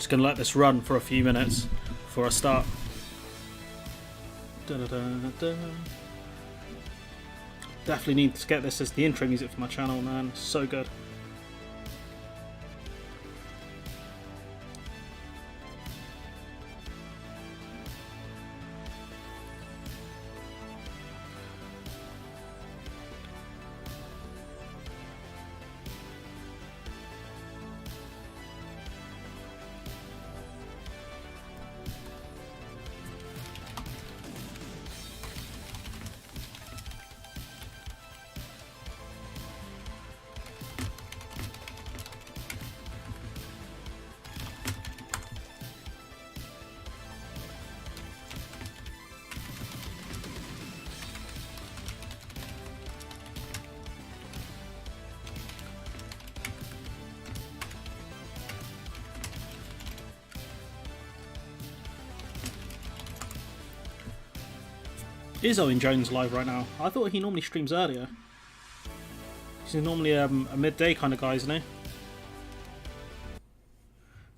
just going to let this run for a few minutes before I start. Definitely need to get this as the intro music for my channel, man. So good. Is Owen Jones live right now? I thought he normally streams earlier. He's normally a midday kind of guy, isn't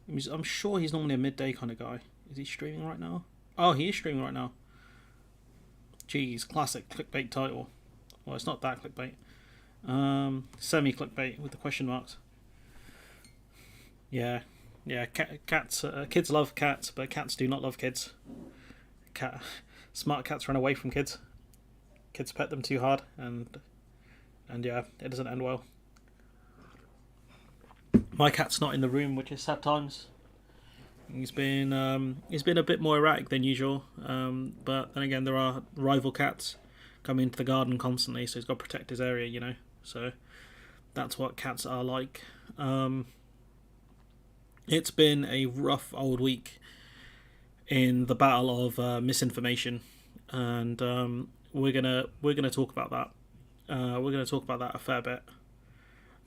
he? I'm sure he's normally a midday kind of guy. Is he streaming right now? Oh, he is streaming right now. Jeez, classic clickbait title. Well, it's not that clickbait. Semi-clickbait with the question marks. Yeah. Cats. Kids love cats, but cats do not love kids. Smart cats run away from kids. Kids pet them too hard, and yeah, it doesn't end well. My cat's not in the room, which is sad times. He's been a bit more erratic than usual, but then again, there are rival cats coming into the garden constantly, so he's got to protect his area, you know. So that's what cats are like. It's been a rough old week in the battle of misinformation, and we're gonna talk about that. We're gonna talk about that a fair bit.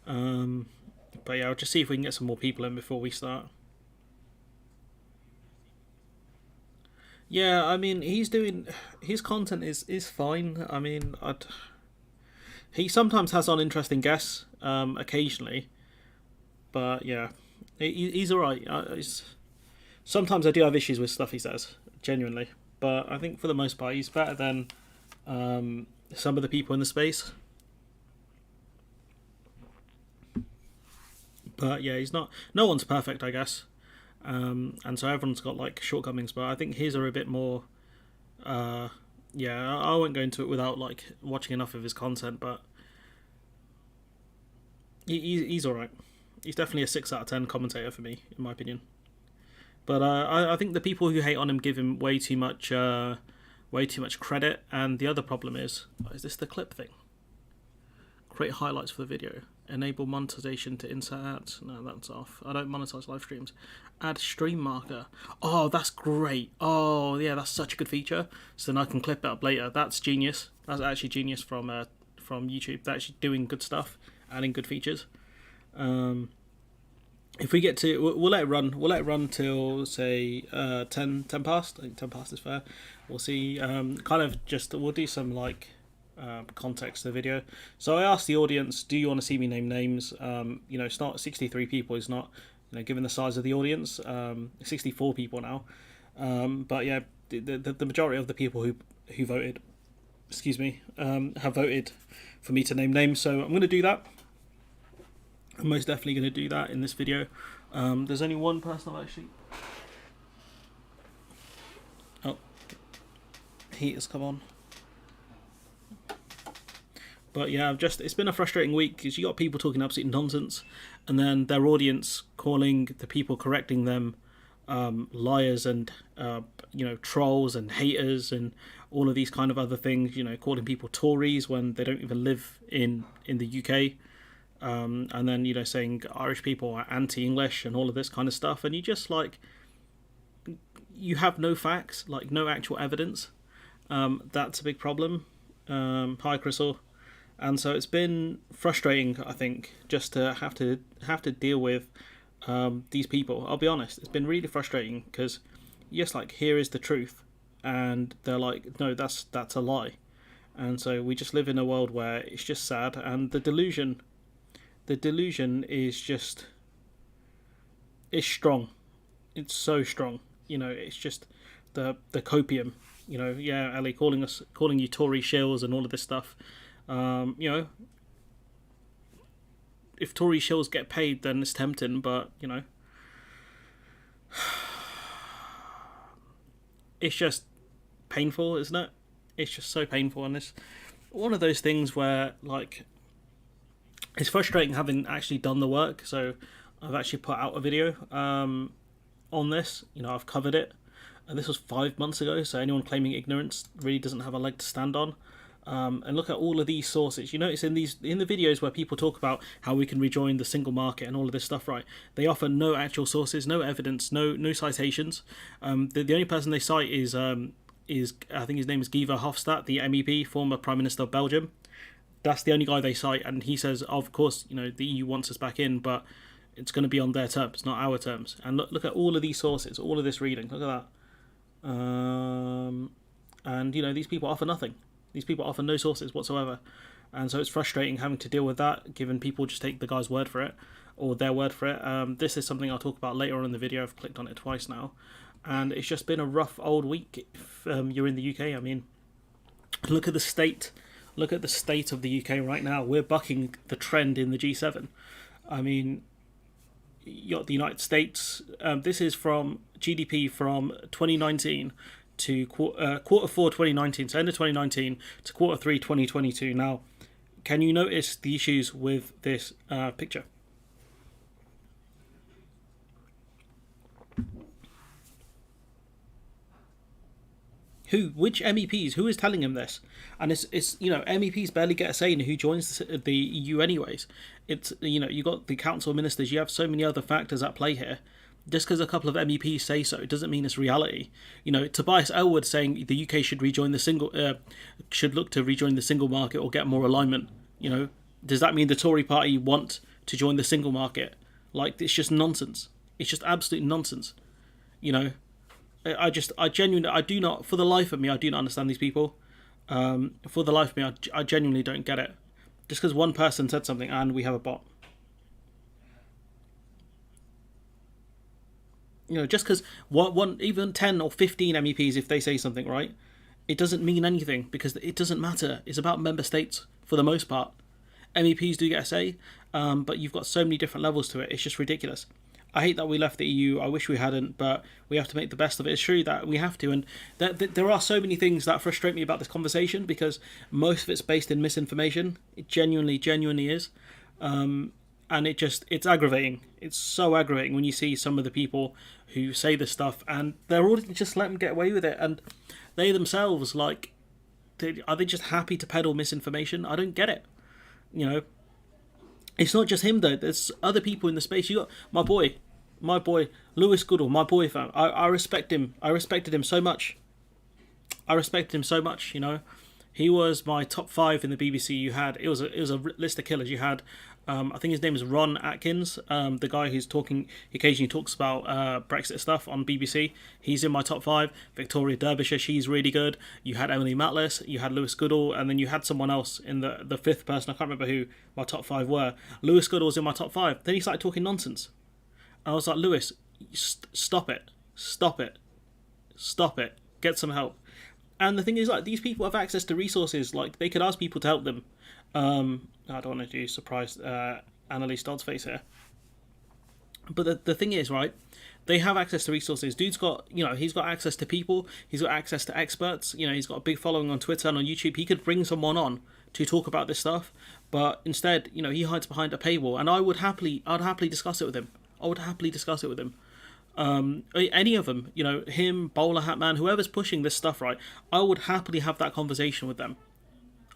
But yeah, I'll just see if we can get some more people in before we start. Yeah, I mean, his content is fine. I mean, he sometimes has uninteresting guests, occasionally, but yeah, he's alright. Sometimes I do have issues with stuff he says, genuinely. But I think for the most part, he's better than some of the people in the space. But yeah, he's not. No one's perfect, I guess. And so everyone's got like shortcomings. But I think his are a bit more. Yeah, I won't go into it without like watching enough of his content. But he's all right. He's definitely a 6 out of 10 commentator for me, in my opinion. But I think the people who hate on him give him way too much credit. And the other problem is this the clip thing? Create highlights for the video. Enable monetization to insert ads. No, that's off. I don't monetize live streams. Add stream marker. Oh, that's great. Oh, yeah, that's such a good feature. So then I can clip it up later. That's genius. That's actually genius from YouTube. They're actually doing good stuff, adding good features. If we get to, we'll let it run. We'll let it run till say 10 past. I think 10 past is fair. We'll see. We'll do some like context to the video. So I asked the audience, do you want to see me name names? It's not 63 people. It's not, given the size of the audience, 64 people now. But yeah, the majority of the people who voted, have voted for me to name names. So I'm going to do that. I'm most definitely going to do that in this video. There's only one person I've actually... Oh. Heat has come on. But yeah, it's been a frustrating week because you got people talking absolute nonsense, and then their audience calling the people correcting them liars and trolls and haters and all of these kind of other things. Calling people Tories when they don't even live in the UK. And then, saying Irish people are anti-English and all of this kind of stuff. And you just, you have no facts, no actual evidence. That's a big problem. Hi, Crystal. And so it's been frustrating, I think, just to have to deal with these people. I'll be honest, it's been really frustrating because, yes, here is the truth. And they're like, no, that's a lie. And so we just live in a world where it's just sad. And the delusion is strong. It's so strong. It's just the copium. Yeah, Ali calling you Tory shills and all of this stuff. If Tory shills get paid, then it's tempting. But it's just painful, isn't it? It's just so painful, and it's one of those things where like it's frustrating having actually done the work. So I've actually put out a video on this. I've covered it, and this was 5 months ago. So anyone claiming ignorance really doesn't have a leg to stand on. And look at all of these sources. You notice in the videos where people talk about how we can rejoin the single market and all of this stuff, right? They offer no actual sources, no evidence, no citations. The only person they cite is I think his name is Guy Verhofstadt, the MEP, former Prime Minister of Belgium. That's the only guy they cite, and he says, of course, the EU wants us back in, but it's going to be on their terms, not our terms. And look at all of these sources, all of this reading. Look at that. And these people offer nothing. These people offer no sources whatsoever, and so it's frustrating having to deal with that. Given people just take the guy's word for it, or their word for it. This is something I'll talk about later on in the video. I've clicked on it twice now, and it's just been a rough old week. If you're in the UK, I mean, look at the state. Look at the state of the UK right now. We're bucking the trend in the G7. I mean, you got the United States. This is from GDP from 2019 to quarter 4 2019, so end of 2019 to quarter 3 2022. Now, can you notice the issues with this picture? Which MEPs? Who is telling him this? And it's MEPs barely get a say in who joins the EU anyways. It's you got the council ministers. You have so many other factors at play here. Just because a couple of MEPs say so, doesn't mean it's reality. Tobias Ellwood saying the UK should should look to rejoin the single market or get more alignment. Does that mean the Tory party want to join the single market? Like, it's just nonsense. It's just absolute nonsense. I genuinely, do not, for the life of me, I do not understand these people. For the life of me, I genuinely don't get it. Just because one person said something and we have a bot. Just because one, even 10 or 15 MEPs, if they say something, right, it doesn't mean anything because it doesn't matter. It's about member states for the most part. MEPs do get a say, but you've got so many different levels to it. It's just ridiculous. I hate that we left the EU. I wish we hadn't, but we have to make the best of it. It's true that we have to, and there are so many things that frustrate me about this conversation because most of it's based in misinformation. It genuinely is. And it's aggravating. It's so aggravating when you see some of the people who say this stuff and they're all just let them get away with it. And they themselves, like, are they just happy to peddle misinformation? I don't get it. It's not just him though. There's other people in the space. You got my boy, Lewis Goodall, my boy fam. I respect him. I respected him so much. He was my top 5 in the BBC. You had it was a list of killers. You had I think his name is Ron Atkins, the guy who's talking. He occasionally talks about Brexit stuff on BBC. He's in my top 5. Victoria Derbyshire, she's really good. You had Emily Matlis, you had Lewis Goodall, and then you had someone else in the fifth person. I can't remember who my top 5 were. Lewis Goodall was in my top 5. Then he started talking nonsense. I was like, Lewis, stop it, get some help. And the thing is, like, these people have access to resources. Like, they could ask people to help them. I don't want to do surprise Annalise Dodd's face here. But the thing is, right, they have access to resources. Dude's got, he's got access to people. He's got access to experts. He's got a big following on Twitter and on YouTube. He could bring someone on to talk about this stuff. But instead, he hides behind a paywall. And I'd happily discuss it with him. Any of them, him, Bowler Hat Man, whoever's pushing this stuff, right, I would happily have that conversation with them.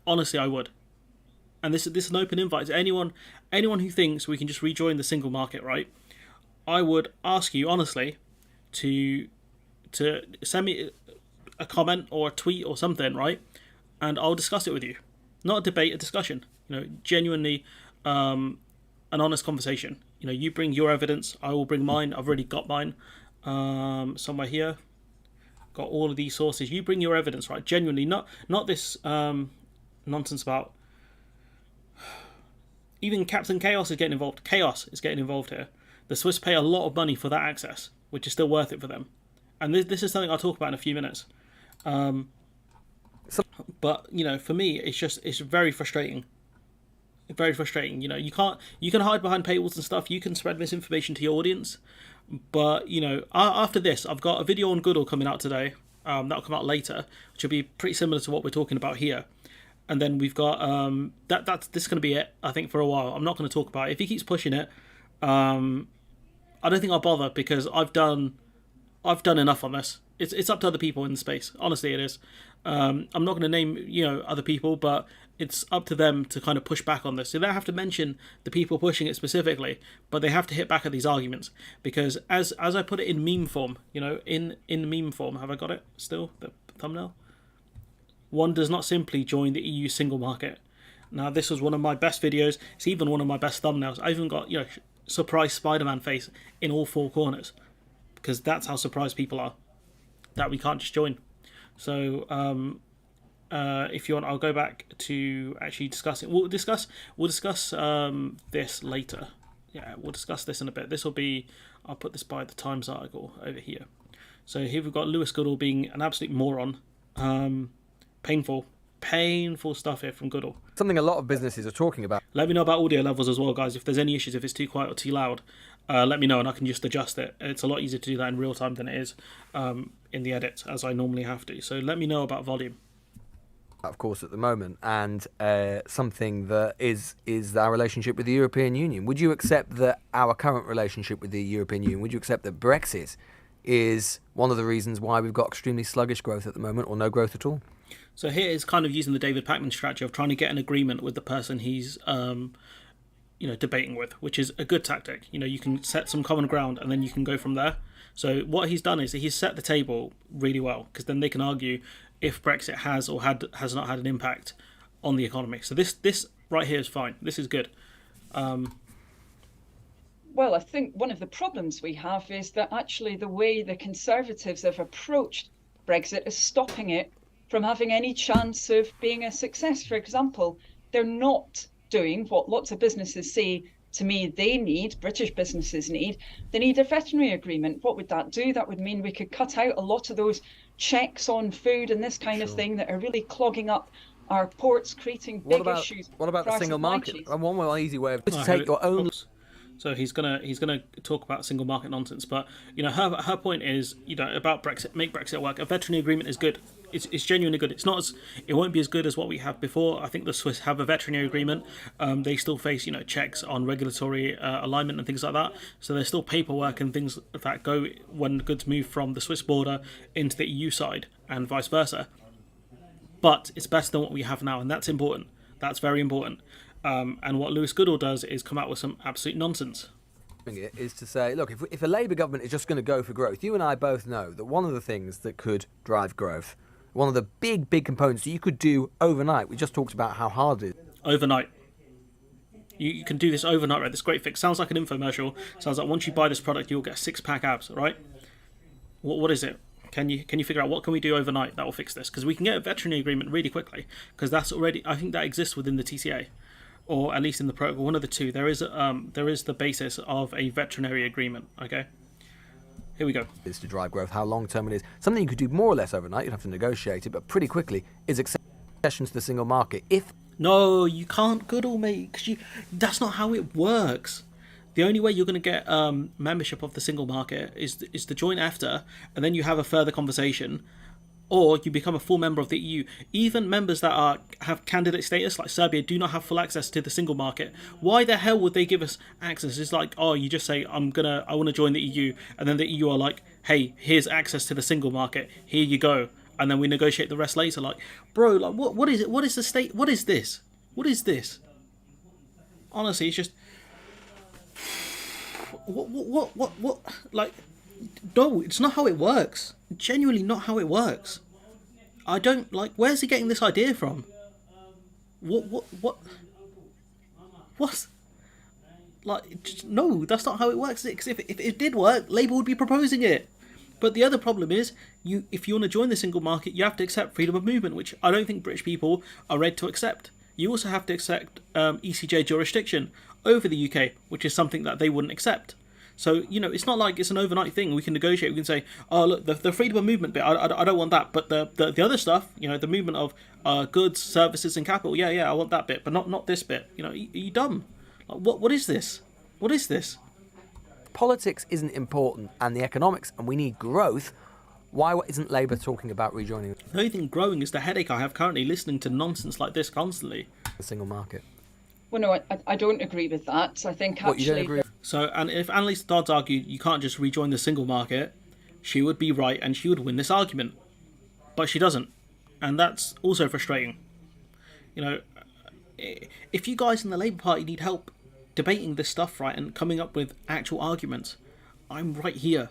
Honestly, I would. And this is an open invite to anyone who thinks we can just rejoin the single market, right? I would ask you honestly to send me a comment or a tweet or something, right? And I'll discuss it with you. Not a debate, a discussion. Genuinely an honest conversation. You bring your evidence, I will bring mine. I've already got mine somewhere here. Got all of these sources. You bring your evidence, right? Genuinely, not this nonsense about. Even Captain Chaos is getting involved. Chaos is getting involved here. The Swiss pay a lot of money for that access, which is still worth it for them. And this is something I'll talk about in a few minutes. But for me, it's very frustrating. Very frustrating. You can hide behind paywalls and stuff. You can spread misinformation to your audience. But after this, I've got a video on Goodall coming out today. That'll come out later, which will be pretty similar to what we're talking about here. And then we've got this is going to be it, I think, for a while. I'm not going to talk about it. If he keeps pushing it, I don't think I'll bother, because I've done enough on this. It's up to other people in the space. Honestly, it is. I'm not going to name other people, but it's up to them to kind of push back on this. So they don't have to mention the people pushing it specifically, but they have to hit back at these arguments, because as I put it in meme form, in meme form, have I got it still, the thumbnail? One does not simply join the EU single market. Now, this was one of my best videos. It's even one of my best thumbnails. I even got surprise Spider-Man face in all four corners, because that's how surprised people are that we can't just join. So if you want, I'll go back to actually discussing. We'll discuss this later. Yeah, we'll discuss this in a bit. This will be, I'll put this by the Times article over here. So here we've got Lewis Goodall being an absolute moron. Painful stuff here from Goodall. Something a lot of businesses are talking about. Let me know about audio levels as well, guys. If there's any issues, if it's too quiet or too loud, let me know and I can just adjust it. It's a lot easier to do that in real time than it is in the edit, as I normally have to. So let me know about volume. Of course, at the moment, and something that is our relationship with the European Union. Would you accept that our current relationship with the European Union, would you accept that Brexit is one of the reasons why we've got extremely sluggish growth at the moment, or no growth at all? So here is kind of using the David Pakman strategy of trying to get an agreement with the person he's debating with, which is a good tactic. You can set some common ground and then you can go from there. So what he's done is he's set the table really well, because then they can argue if Brexit has or has not had an impact on the economy. So this right here is fine. This is good. Well, I think one of the problems we have is that actually the way the Conservatives have approached Brexit is stopping it from having any chance of being a success. For example, they're not doing what lots of businesses say to me British businesses need. They need a veterinary agreement. What would that do? That would mean we could cut out a lot of those checks on food and this kind of thing that are really clogging up our ports, creating big issues. What about the single market? And one easy way of take your own. So he's gonna talk about single market nonsense, but her point is about Brexit, make Brexit work. A veterinary agreement is good. It's genuinely good. It won't be as good as what we have before. I think the Swiss have a veterinary agreement. They still face checks on regulatory alignment and things like that. So there's still paperwork and things that go when goods move from the Swiss border into the EU side and vice versa. But it's better than what we have now, and that's important. That's very important. And what Lewis Goodall does is come out with some absolute nonsense. Is to say, look, if a Labour government is just going to go for growth, you and I both know that one of the things that could drive growth, one of the big components that you could do overnight, we just talked about how hard it is. Overnight. You can do this overnight, right? This great fix. Sounds like an infomercial. Sounds like once you buy this product, you'll get a 6-pack abs, right? What is it? Can you figure out what can we do overnight that will fix this? Because we can get a veterinary agreement really quickly, because that's already, I think that exists within the TCA. Or at least in the protocol, one of the two. There is the basis of a veterinary agreement. Okay, here we go. Is to drive growth. How long term it is. Something you could do more or less overnight. You'd have to negotiate it, but pretty quickly is accession to the single market. No, you can't, Goodall, mate. Because that's not how it works. The only way you're going to get membership of the single market is to join after, and then you have a further conversation. Or you become a full member of the EU. Even members that have candidate status, like Serbia, do not have full access to the single market. Why the hell would they give us access? It's like, you just say, I want to join the EU, and then the EU are like, hey, here's access to the single market. Here you go, and then we negotiate the rest later. Like, bro, like what is it? What is the state? What is this? What is this? Honestly, it's just what? Like, no, it's not how it works. Genuinely not how it works. I don't like. Where's he getting this idea from? What? Like, no, that's not how it works. Because if it did work, Labour would be proposing it. But the other problem is, if you want to join the single market, you have to accept freedom of movement, which I don't think British people are ready to accept. You also have to accept ECJ jurisdiction over the UK, which is something that they wouldn't accept. So, it's not like it's an overnight thing. We can negotiate. We can say, oh, look, the freedom of movement bit, I don't want that. But the other stuff, the movement of goods, services, and capital, yeah, I want that bit, but not this bit. Are you dumb? Like, what is this? What is this? Politics isn't important, and the economics, and we need growth. Why isn't Labour talking about rejoining The only thing growing is the headache I have currently listening to nonsense like this constantly. the single market? Well, no, I don't agree with that. I think What, you don't actually, agree? So, and if Annalise Dodds argued you can't just rejoin the single market, she would be right and she would win this argument. But she doesn't. And that's also frustrating. If you guys in the Labour Party need help debating this stuff, right, and coming up with actual arguments, I'm right here.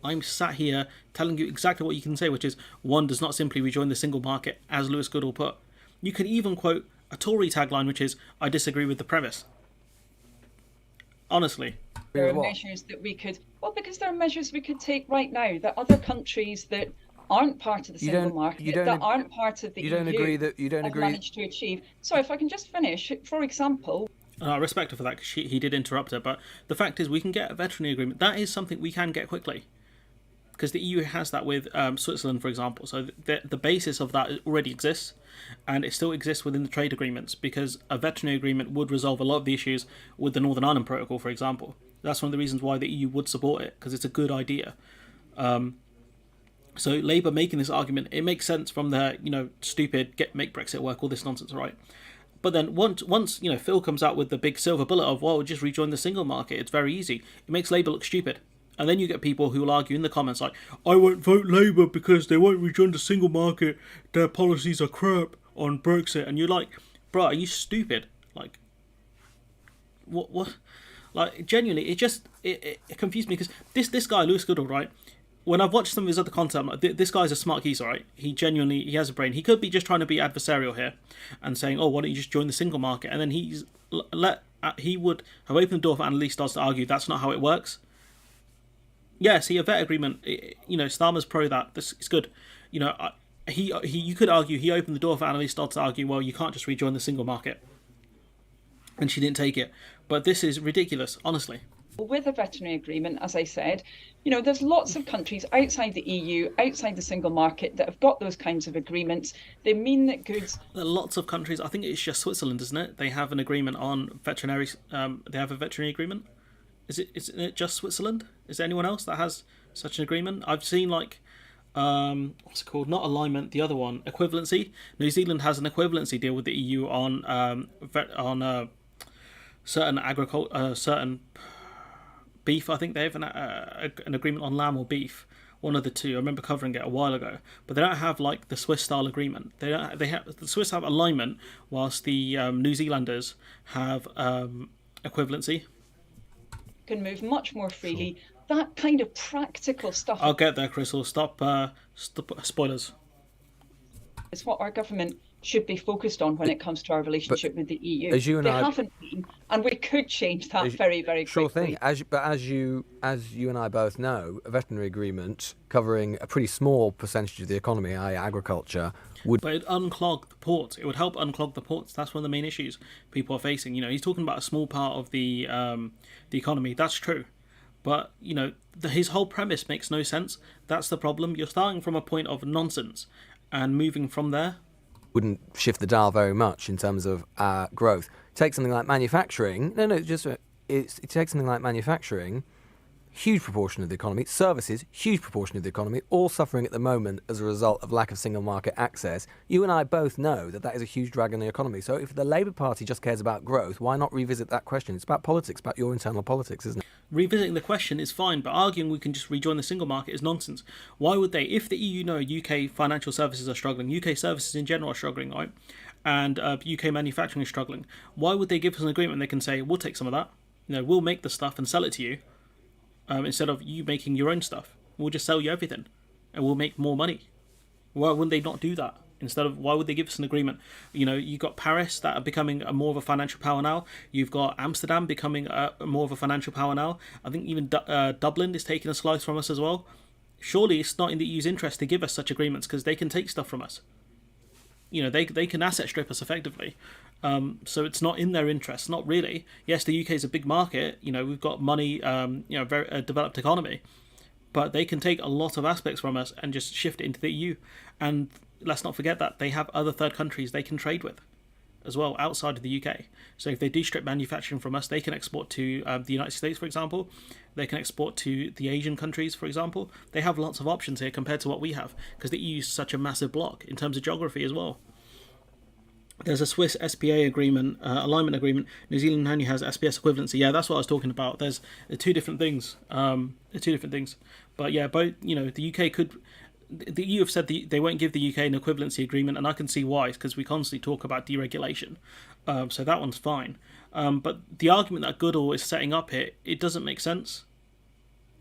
I'm sat here telling you exactly what you can say, which is one does not simply rejoin the single market, as Lewis Goodall put. You can even quote a Tory tagline, which is, I disagree with the premise. Honestly. there are measures that we could, well, because there are measures we could take right now that other countries that aren't part of the single market, that aren't part of the EU, have managed to achieve. So if I can just finish, for example. And I respect her for that, because he did interrupt her, but the fact is we can get a veterinary agreement. That is something we can get quickly. Because the EU has that with Switzerland, for example. So the basis of that already exists, and it still exists within the trade agreements, because a veterinary agreement would resolve a lot of the issues with the Northern Ireland Protocol, for example. That's one of the reasons why the EU would support it, because it's a good idea. So Labour making this argument, it makes sense from their, stupid, make Brexit work, all this nonsense, right? But then once Phil comes out with the big silver bullet of, well, just rejoin the single market, it's very easy, it makes Labour look stupid. And then you get people who will argue in the comments like, I won't vote Labour because they won't rejoin the single market, their policies are crap on Brexit. And you're like, bro, are you stupid? Like, what? Like, genuinely, it confused me, because this guy, Lewis Goodall, right, when I've watched some of his other content, I'm like, this guy's a smart geezer, right? He has a brain. He could be just trying to be adversarial here and saying, oh, why don't you just join the single market? And then he would have opened the door for Annalise Dodds to argue that's not how it works. Yeah, see, a vet agreement, Starmer's pro that. This is good. You could argue he opened the door for Annalise Dodds to argue, well, you can't just rejoin the single market. And she didn't take it. But this is ridiculous, honestly. With a veterinary agreement, as I said, there's lots of countries outside the EU, outside the single market, that have got those kinds of agreements. They mean that goods... There are lots of countries, I think it's just Switzerland, isn't it? They have an agreement on veterinary... they have a veterinary agreement? Isn't it just Switzerland? Is there anyone else that has such an agreement? I've seen, like... what's it called? Not alignment, the other one. Equivalency. New Zealand has an equivalency deal with the EU on certain beef. I think they have an agreement on lamb or beef, one of the two. I remember covering it a while ago, but they don't have like the Swiss style agreement. The Swiss have alignment, whilst the New Zealanders have equivalency. Can move much more freely. Sure. That kind of practical stuff. I'll get there, Crystal. Stop spoilers. It's what our government should be focused on when it comes to our relationship with the EU. As you and I haven't been, and we could change that very, very quickly. Sure thing. As you and I both know, a veterinary agreement covering a pretty small percentage of the economy, i.e. agriculture, would... But it'd unclog the ports. It would help unclog the ports. That's one of the main issues people are facing. He's talking about a small part of the economy. That's true. But, his whole premise makes no sense. That's the problem. You're starting from a point of nonsense and moving from there. Wouldn't shift the dial very much in terms of growth. Take something like manufacturing. It takes something like manufacturing, huge proportion of the economy, services, huge proportion of the economy, all suffering at the moment as a result of lack of single market access. You and I both know that is a huge drag on the economy. So if the Labour Party just cares about growth, why not revisit that question? It's about politics, about your internal politics, isn't it? Revisiting the question is fine, but arguing we can just rejoin the single market is nonsense. Why would they? If the EU know UK financial services are struggling, UK services in general are struggling, right? And UK manufacturing is struggling, why would they give us an agreement? They can say, we'll take some of that. We'll make the stuff and sell it to you. Instead of you making your own stuff. We'll just sell you everything and we'll make more money. Why wouldn't they not do that? Why would they give us an agreement? You've got Paris that are becoming more of a financial power now. You've got Amsterdam becoming more of a financial power now. I think even Dublin is taking a slice from us as well. Surely it's not in the EU's interest to give us such agreements, because they can take stuff from us. They can asset strip us effectively. So it's not in their interest, not really. Yes, the UK is a big market. We've got money. Very developed economy, but they can take a lot of aspects from us and just shift it into the EU. And let's not forget that they have other third countries they can trade with as well outside of the UK. So if they do strip manufacturing from us, they can export to the United States, for example. They can export to the Asian countries, for example. They have lots of options here compared to what we have, because the EU is such a massive block in terms of geography as well. There's a Swiss SPA agreement, alignment agreement. New Zealand only has SPS equivalency. Yeah, that's what I was talking about. There's two different things. But yeah, both. The UK could. The EU have said they won't give the UK an equivalency agreement, and I can see why, because we constantly talk about deregulation. So that one's fine. But the argument that Goodall is setting up here, it doesn't make sense.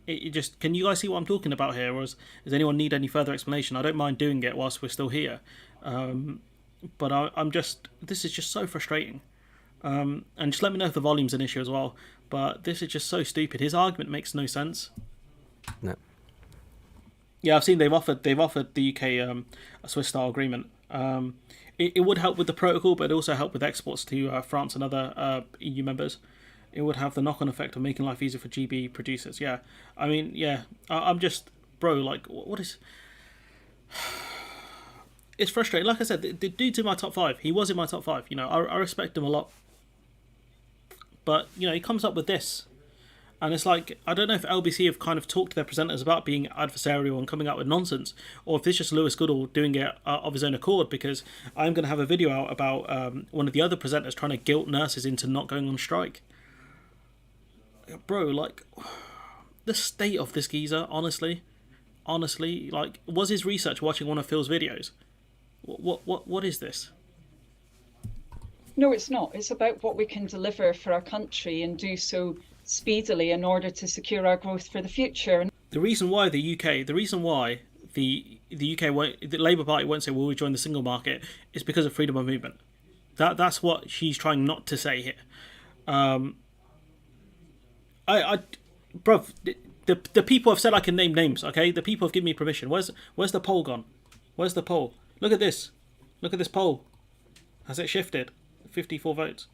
It just, can you guys see what I'm talking about here, or does anyone need any further explanation? I don't mind doing it whilst we're still here. But this is just so frustrating. And just let me know if the volume's an issue as well. But this is just so stupid. His argument makes no sense. No. Yeah, I've seen they've offered the UK a Swiss style agreement. It would help with the protocol, but it also help with exports to France and other EU members. It would have the knock-on effect of making life easier for GB producers. Yeah, I mean, yeah, I'm just, bro, like, what is? It's frustrating. Like I said, the dude's in my top 5. He was in my top 5. I respect him a lot. But, he comes up with this. And it's like, I don't know if LBC have kind of talked to their presenters about being adversarial and coming out with nonsense, or if this is just Lewis Goodall doing it of his own accord, because I'm going to have a video out about one of the other presenters trying to guilt nurses into not going on strike. Bro, like, the state of this geezer, honestly, like, was his research watching one of Phil's videos? What is this? No, it's not. It's about what we can deliver for our country and do so speedily in order to secure our growth for the future. And the reason why the UK won't, the Labour Party won't say, "Will we join the single market?" is because of freedom of movement. That's what she's trying not to say here. Bruv, the people have said I can name names. Okay, the people have given me permission. Where's the poll gone? Where's the poll? Look at this. Look at this poll. Has it shifted? 54 votes.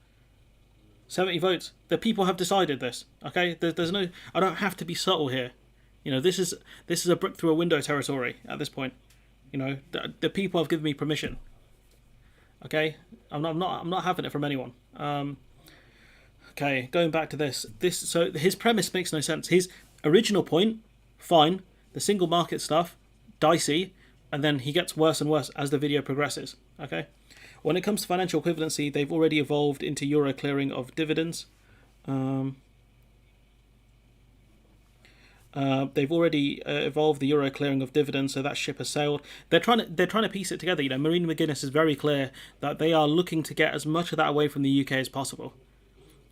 70 votes. The people have decided this. Okay, there's no. I don't have to be subtle here. This is a brick through a window territory at this point. The people have given me permission. Okay, I'm not having it from anyone. Okay, going back to this. So his premise makes no sense. His original point, fine. The single market stuff, dicey, and then he gets worse and worse as the video progresses. Okay. When it comes to financial equivalency, they've already evolved into euro clearing of dividends. They've already evolved the euro clearing of dividends, so that ship has sailed. They're trying to piece it together. Marina McGuinness is very clear that they are looking to get as much of that away from the UK as possible.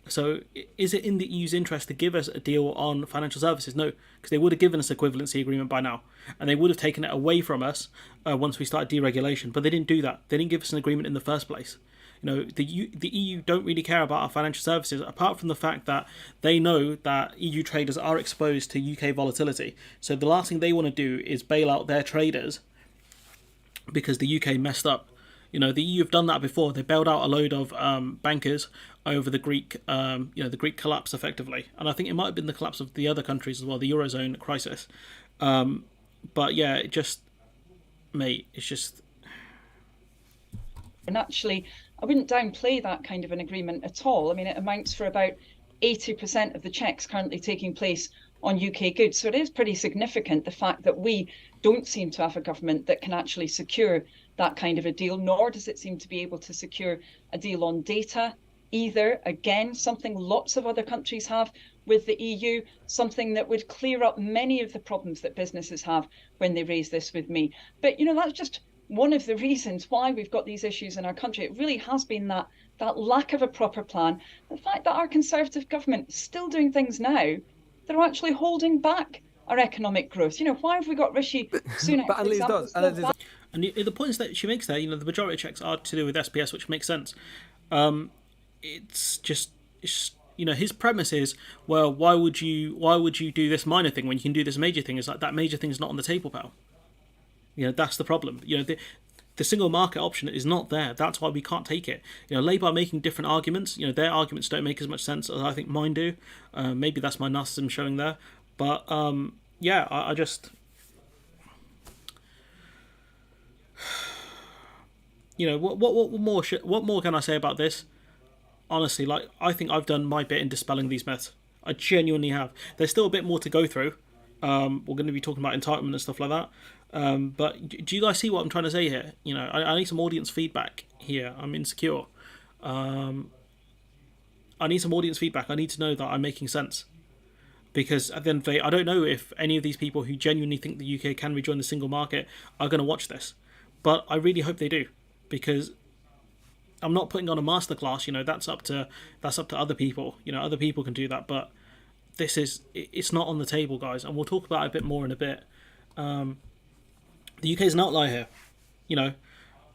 So is it in the EU's interest to give us a deal on financial services? No, because they would have given us an equivalency agreement by now, and they would have taken it away from us once we started deregulation. But they didn't do that. They didn't give us an agreement in the first place. The EU don't really care about our financial services, apart from the fact that they know that EU traders are exposed to UK volatility. So the last thing they want to do is bail out their traders because the UK messed up. The EU have done that before. They bailed out a load of bankers over the Greek, the Greek collapse, effectively. And I think it might have been the collapse of the other countries as well, the Eurozone crisis. But yeah, it's just... And actually, I wouldn't downplay that kind of an agreement at all. I mean, it amounts for about 80% of the checks currently taking place on UK goods. So it is pretty significant, the fact that we don't seem to have a government that can actually secure that kind of a deal, nor does it seem to be able to secure a deal on data either. Again, something lots of other countries have with the EU, something that would clear up many of the problems that businesses have when they raise this with me. But, that's just one of the reasons why we've got these issues in our country. It really has been that lack of a proper plan. The fact that our Conservative government is still doing things now that are actually holding back our economic growth. Why have we got Rishi Sunak, but for example, and the points that she makes there, the majority of checks are to do with SPS, which makes sense. It's his premise is, well, why would you do this minor thing when you can do this major thing? It's like, that major thing's not on the table, pal. That's the problem. The single market option is not there. That's why we can't take it. Labour are making different arguments. Their arguments don't make as much sense as I think mine do. Maybe that's my narcissism showing there. But yeah, I just, what more can I say about this? Honestly, I think I've done my bit in dispelling these myths. I genuinely have. There's still a bit more to go through. We're going to be talking about entitlement and stuff like that. But do you guys see what I'm trying to say here? I need some audience feedback here. I'm insecure. I need some audience feedback. I need to know that I'm making sense. Because at the end of the day, I don't know if any of these people who genuinely think the UK can rejoin the single market are going to watch this. But I really hope they do. Because I'm not putting on a masterclass, that's up to other people. Other people can do that, but it's not on the table, guys, and we'll talk about it a bit more in a bit. The UK is an outlier here.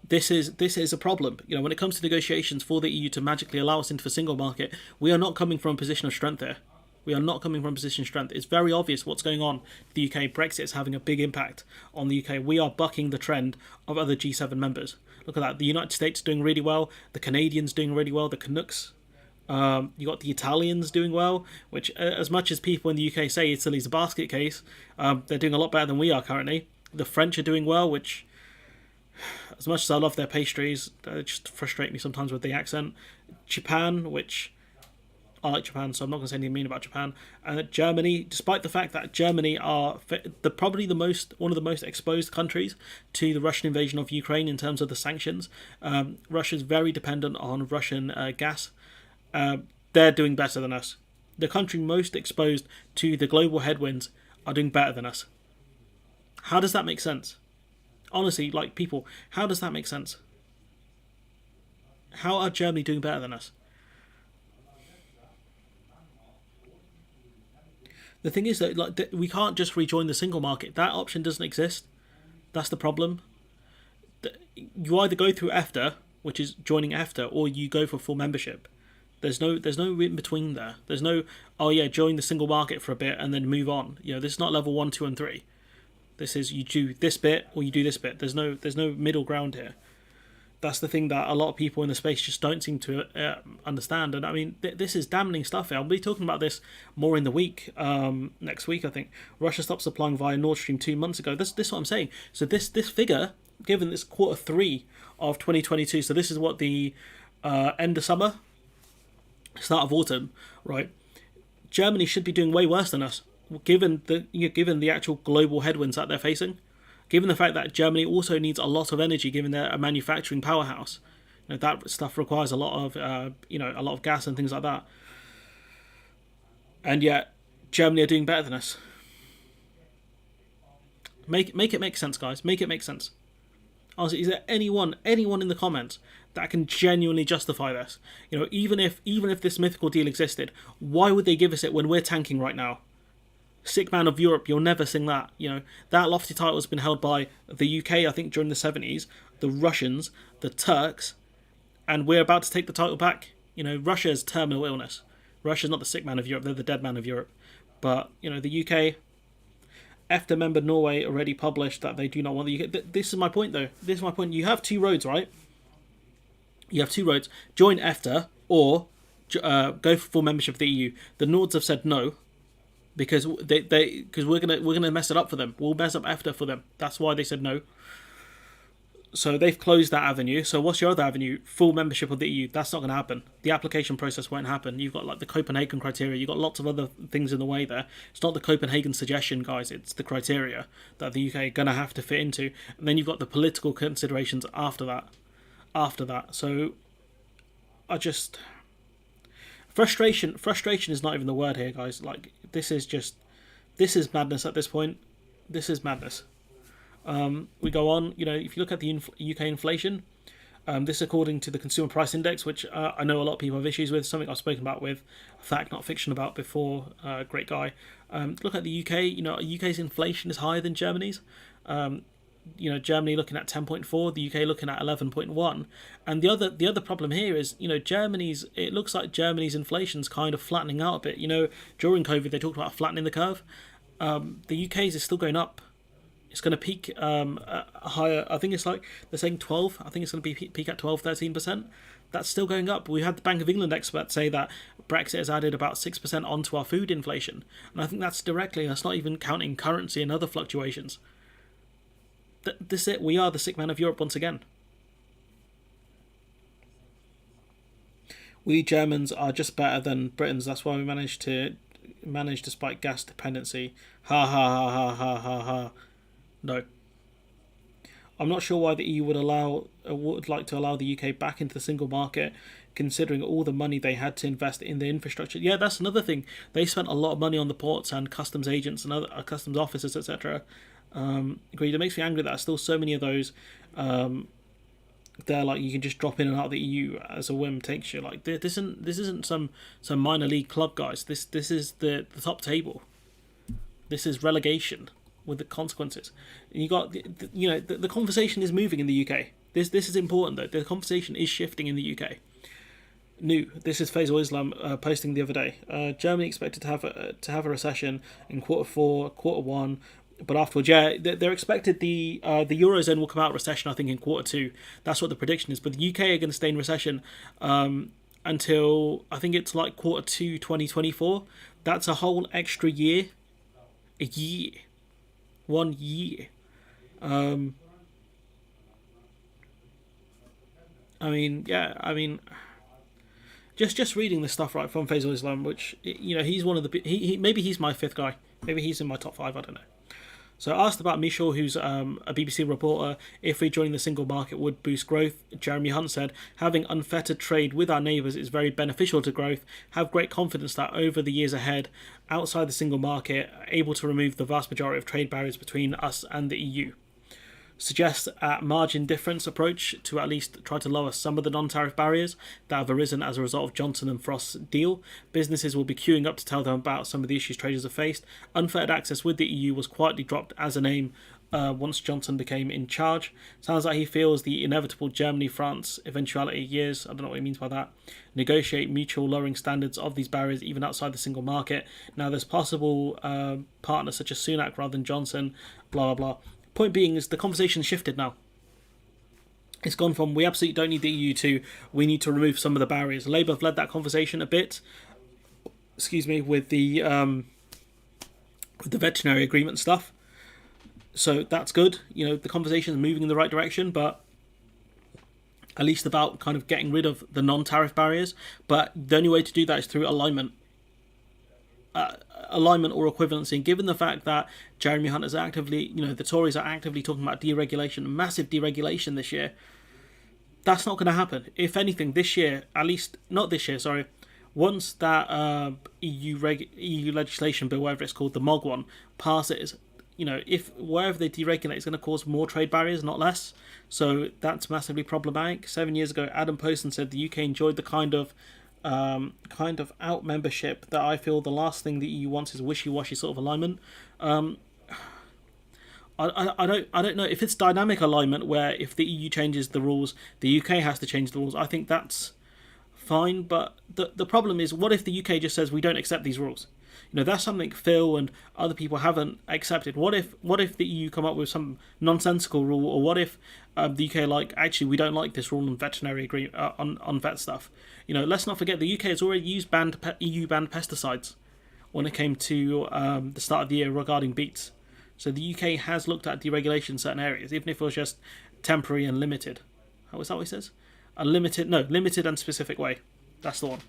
This is a problem. When it comes to negotiations for the EU to magically allow us into the single market, we are not coming from a position of strength here. We are not coming from a position of strength. It's very obvious what's going on. The UK Brexit is having a big impact on the UK. We are bucking the trend of other G7 members. Look at that. The United States doing really well. The Canadians doing really well. The Canucks. You got the Italians doing well, which as much as people in the UK say Italy's a basket case, they're doing a lot better than we are currently. The French are doing well, which, as much as I love their pastries, they just frustrate me sometimes with the accent. Japan, which I like Japan, so I'm not going to say anything mean about Japan. And Germany, despite the fact that Germany are probably one of the most exposed countries to the Russian invasion of Ukraine in terms of the sanctions. Russia's very dependent on Russian gas. They're doing better than us. The country most exposed to the global headwinds are doing better than us. How does that make sense? Honestly, people, how does that make sense? How are Germany doing better than us? The thing is that we can't just rejoin the single market. That option doesn't exist. That's the problem. You either go through EFTA, which is joining EFTA, or you go for full membership. There's no in between there. There's no, join the single market for a bit and then move on. This is not level 1, 2, and 3. This is you do this bit or you do this bit. There's no middle ground here. That's the thing that a lot of people in the space just don't seem to understand. And I mean, this is damning stuff here. I'll be talking about this more in the week. Next week, I think. Russia stopped supplying via Nord Stream 2 months ago. This is what I'm saying. So this figure, given this quarter 3 of 2022, so this is what the end of summer, start of autumn, right? Germany should be doing way worse than us, given the actual global headwinds that they're facing. Given the fact that Germany also needs a lot of energy, given they're a manufacturing powerhouse, that stuff requires a lot of gas and things like that. And yet, Germany are doing better than us. Make it make sense, guys. Make it make sense. Honestly, is there anyone in the comments that can genuinely justify this? Even if this mythical deal existed, why would they give us it when we're tanking right now? Sick man of Europe, you'll never sing that. That lofty title has been held by the UK, I think, during the 70s, the Russians, the Turks, and we're about to take the title back. Russia has terminal illness. Russia's not the sick man of Europe, they're the dead man of Europe. But, the UK, EFTA member Norway already published that they do not want the UK. This is my point, though. This is my point. You have two roads, right? You have two roads. Join EFTA or go for full membership of the EU. The Nords have said no. Because we're gonna mess it up for them. We'll mess up EFTA for them. That's why they said no. So they've closed that avenue. So what's your other avenue? Full membership of the EU. That's not going to happen. The application process won't happen. You've got the Copenhagen criteria. You've got lots of other things in the way there. It's not the Copenhagen suggestion, guys. It's the criteria that the UK are going to have to fit into. And then you've got the political considerations after that. So I just... Frustration is not even the word here, guys. This is madness at this point. This is madness. We go on, if you look at the UK inflation, this according to the Consumer Price Index, which I know a lot of people have issues with, something I've spoken about with Fact Not Fiction about before, great guy. Look at the UK, UK's inflation is higher than Germany's. Germany looking at 10.4, the UK looking at 11.1, and the other problem here is it looks like Germany's inflation's kind of flattening out a bit. During COVID they talked about flattening the curve. The UK's is still going up. It's going to peak higher. I think it's like they're saying 12. I think it's going to be peak at 12, 13%. That's still going up. We had the Bank of England experts say that Brexit has added about 6% onto our food inflation. And I think that's not even counting currency and other fluctuations. This is it. We are the sick man of Europe once again. We Germans are just better than Britons. That's why we managed despite gas dependency. Ha ha ha ha ha ha ha. No. I'm not sure why the EU would like to allow the UK back into the single market, considering all the money they had to invest in the infrastructure. Yeah, that's another thing. They spent a lot of money on the ports and customs agents and other customs officers, etc. Agreed. It makes me angry that there's still so many of those. They're like, you can just drop in and out of the EU as a whim takes you. Like, this isn't some minor league club, guys. This is the top table. This is relegation with the consequences. And you got the conversation is moving in the UK. This is important though. The conversation is shifting in the UK. This is Faisal Islam posting the other day. Germany expected to have a recession in Q4, Q1, but afterwards, they're expected the Eurozone will come out of recession, I think, in Q2. That's what the prediction is. But the UK are going to stay in recession until, I think it's like Q2 2024. That's a whole extra year. A year. 1 year. Just reading this stuff right from Faisal Islam, which, he's one of the maybe he's my fifth guy, maybe he's in my top 5, I don't know. So asked about Michel, who's a BBC reporter, if rejoining the single market would boost growth. Jeremy Hunt said, having unfettered trade with our neighbours is very beneficial to growth. Have great confidence that over the years ahead, outside the single market, able to remove the vast majority of trade barriers between us and the EU. Suggests a margin difference approach to at least try to lower some of the non-tariff barriers that have arisen as a result of Johnson and Frost's deal. Businesses will be queuing up to tell them about some of the issues traders have faced. Unfettered access with the EU was quietly dropped as an aim once Johnson became in charge. Sounds like he feels the inevitable Germany-France eventuality years, I don't know what he means by that, negotiate mutual lowering standards of these barriers even outside the single market. Now there's possible partners such as Sunak rather than Johnson, blah, blah, blah. Point being is the conversation shifted now. It's gone from we absolutely don't need the EU to we need to remove some of the barriers. Labour have led that conversation a bit. With the veterinary agreement stuff. So that's good. The conversation is moving in the right direction, but at least about kind of getting rid of the non-tariff barriers. But the only way to do that is through alignment. Alignment or equivalency, and given the fact that Jeremy Hunt is actively, the Tories are actively talking about deregulation, massive deregulation this year, that's not going to happen. If anything, this year, at least, not this year, sorry, once that EU legislation bill, whatever it's called, the MOG one, passes, if wherever they deregulate, it's going to cause more trade barriers, not less. So that's massively problematic. 7 years ago, Adam Poston said the UK enjoyed the kind of out membership that I feel the last thing the EU wants is wishy-washy sort of alignment. I don't know if it's dynamic alignment where if the EU changes the rules, the UK has to change the rules. I think that's fine, but the problem is, what if the UK just says we don't accept these rules? That's something Phil and other people haven't accepted. What if the EU come up with some nonsensical rule, or what if the UK actually we don't like this rule on veterinary on vet stuff? Let's not forget the UK has already used EU banned pesticides when it came to the start of the year regarding beets. So the UK has looked at deregulation in certain areas, even if it was just temporary and limited. How is that what he says? Limited and specific way. That's the one.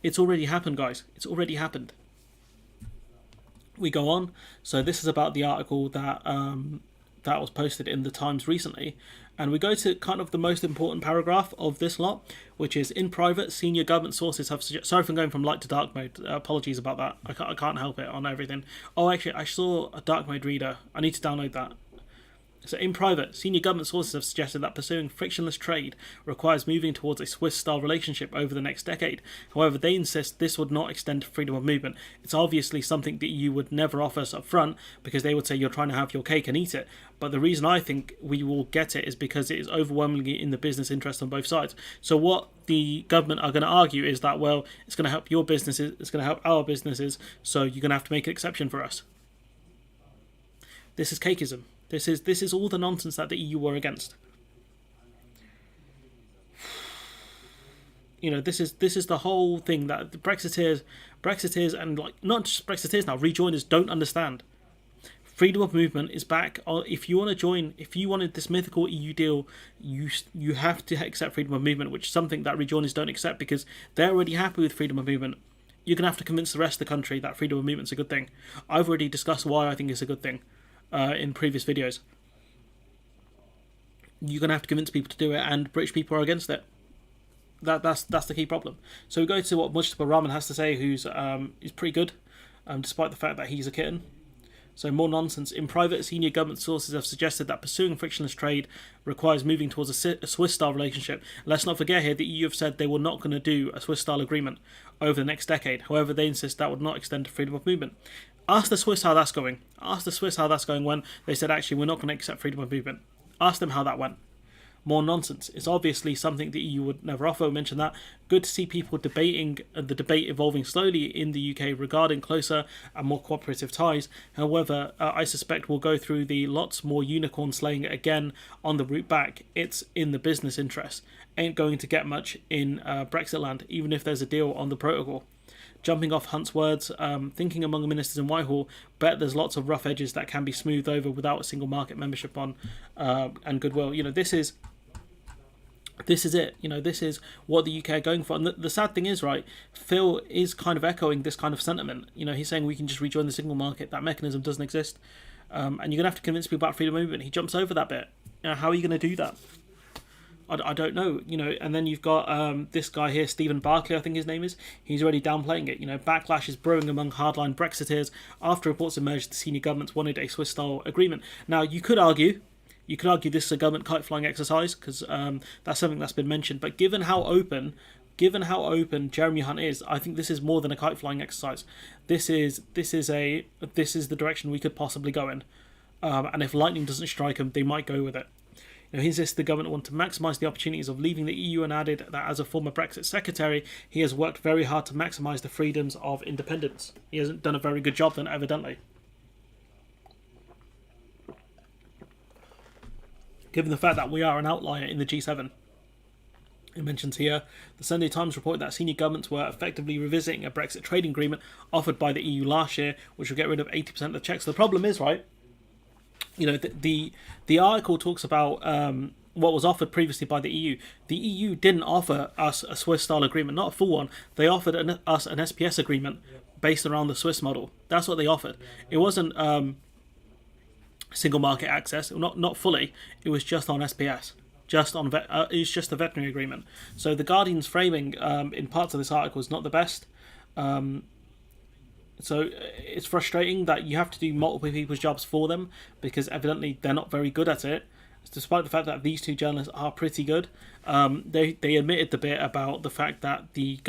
It's already happened, guys. It's already happened. We go on. So this is about the article that that was posted in the Times recently, and we go to kind of the most important paragraph of this lot, which is in private, senior government sources have sorry for going from light to dark mode. Apologies about that. I can't help it on everything. Oh, actually, I saw a dark mode reader. I need to download that. So in private, senior government sources have suggested that pursuing frictionless trade requires moving towards a Swiss-style relationship over the next decade. However, they insist this would not extend to freedom of movement. It's obviously something the EU would never offer us up front, because they would say you're trying to have your cake and eat it. But the reason I think we will get it is because it is overwhelmingly in the business interest on both sides. So what the government are going to argue is that, well, it's going to help your businesses, it's going to help our businesses, so you're going to have to make an exception for us. This is cakeism. This is all the nonsense that the EU were against. You know, this is the whole thing that the Brexiteers, and like not just Brexiteers now, rejoiners don't understand. Freedom of movement is back. If you want to join, if you wanted this mythical EU deal, you have to accept freedom of movement, which is something that rejoiners don't accept because they're already happy with freedom of movement. You're going to have to convince the rest of the country that freedom of movement is a good thing. I've already discussed why I think it's a good thing in previous videos. You're going to have to convince people to do it, and British people are against it. That's the key problem. So we go to what Mujtaba Rahman has to say, who's pretty good, despite the fact that he's a kitten. So more nonsense. In private, senior government sources have suggested that pursuing frictionless trade requires moving towards a Swiss-style relationship. Let's not forget here, the EU have said they were not going to do a Swiss-style agreement over the next decade. However, they insist that would not extend to freedom of movement. Ask the Swiss how that's going. Ask the Swiss how that's going when they said, actually, we're not going to accept freedom of movement. Ask them how that went. More nonsense. It's obviously something the EU would never offer. I mentioned that. Good to see people debating the debate evolving slowly in the UK regarding closer and more cooperative ties. However, I suspect we'll go through the lots more unicorn slaying again on the route back. It's in the business interest. Ain't going to get much in Brexit land, even if there's a deal on the protocol. Jumping off Hunt's words, thinking among ministers in Whitehall, bet there's lots of rough edges that can be smoothed over without a single market membership on and goodwill. You know, this is it. You know, this is what the UK are going for. And the sad thing is, right, Phil is kind of echoing this kind of sentiment. You know, he's saying we can just rejoin the single market. That mechanism doesn't exist. And you're going to have to convince people about freedom of movement. He jumps over that bit. You know, how are you going to do that? I don't know, you know. And then you've got this guy here, Stephen Barclay, I think his name is. He's already downplaying it. You know, backlash is brewing among hardline Brexiteers after reports emerged the senior governments wanted a Swiss-style agreement. Now, you could argue this is a government kite-flying exercise because that's something that's been mentioned. But given how open Jeremy Hunt is, I think this is more than a kite-flying exercise. This is the direction we could possibly go in. And if lightning doesn't strike them, they might go with it. You know, he insists the government want to maximise the opportunities of leaving the EU and added that as a former Brexit secretary, he has worked very hard to maximise the freedoms of independence. He hasn't done a very good job then, evidently. Given the fact that we are an outlier in the G7. It mentions here, the Sunday Times reported that senior governments were effectively revisiting a Brexit trading agreement offered by the EU last year, which will get rid of 80% of the checks. So the problem is, right, you know, the article talks about what was offered previously by the EU. The EU didn't offer us a Swiss-style agreement, not a full one. They offered us an SPS agreement based around the Swiss model. That's what they offered. It wasn't single market access, not fully. It was just on SPS. It was just a veterinary agreement. So the Guardian's framing in parts of this article is not the best. So it's frustrating that you have to do multiple people's jobs for them because evidently they're not very good at it. Despite the fact that these two journalists are pretty good, they admitted the bit about the fact that the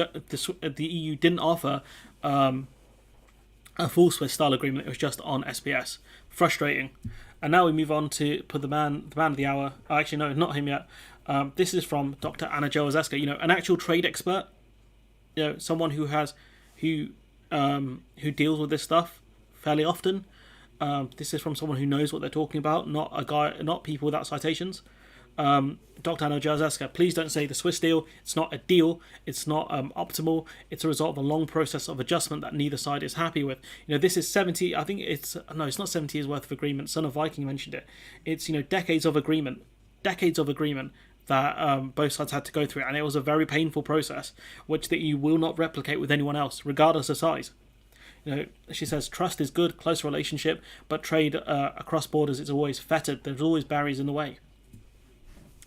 EU didn't offer a full Swiss style agreement. It was just on SPS. Frustrating. And now we move on to put the man of the hour. Oh, actually, no, not him yet. This is from Dr. Anna Joazeska. You know, an actual trade expert. You know, someone who deals with this stuff fairly often. This is from someone who knows what they're talking about, not people without citations. Dr. Anna Joazeska, please don't say the Swiss deal. It's not a deal. It's not optimal. It's a result of a long process of adjustment that neither side is happy with. You know, this is 70. I think it's not 70 years worth of agreement. Son of Viking mentioned it. It's, you know, decades of agreement that both sides had to go through, and it was a very painful process, which the EU will not replicate with anyone else, regardless of size. You know, she says trust is good, close relationship, but trade across borders is always fettered. There's always barriers in the way.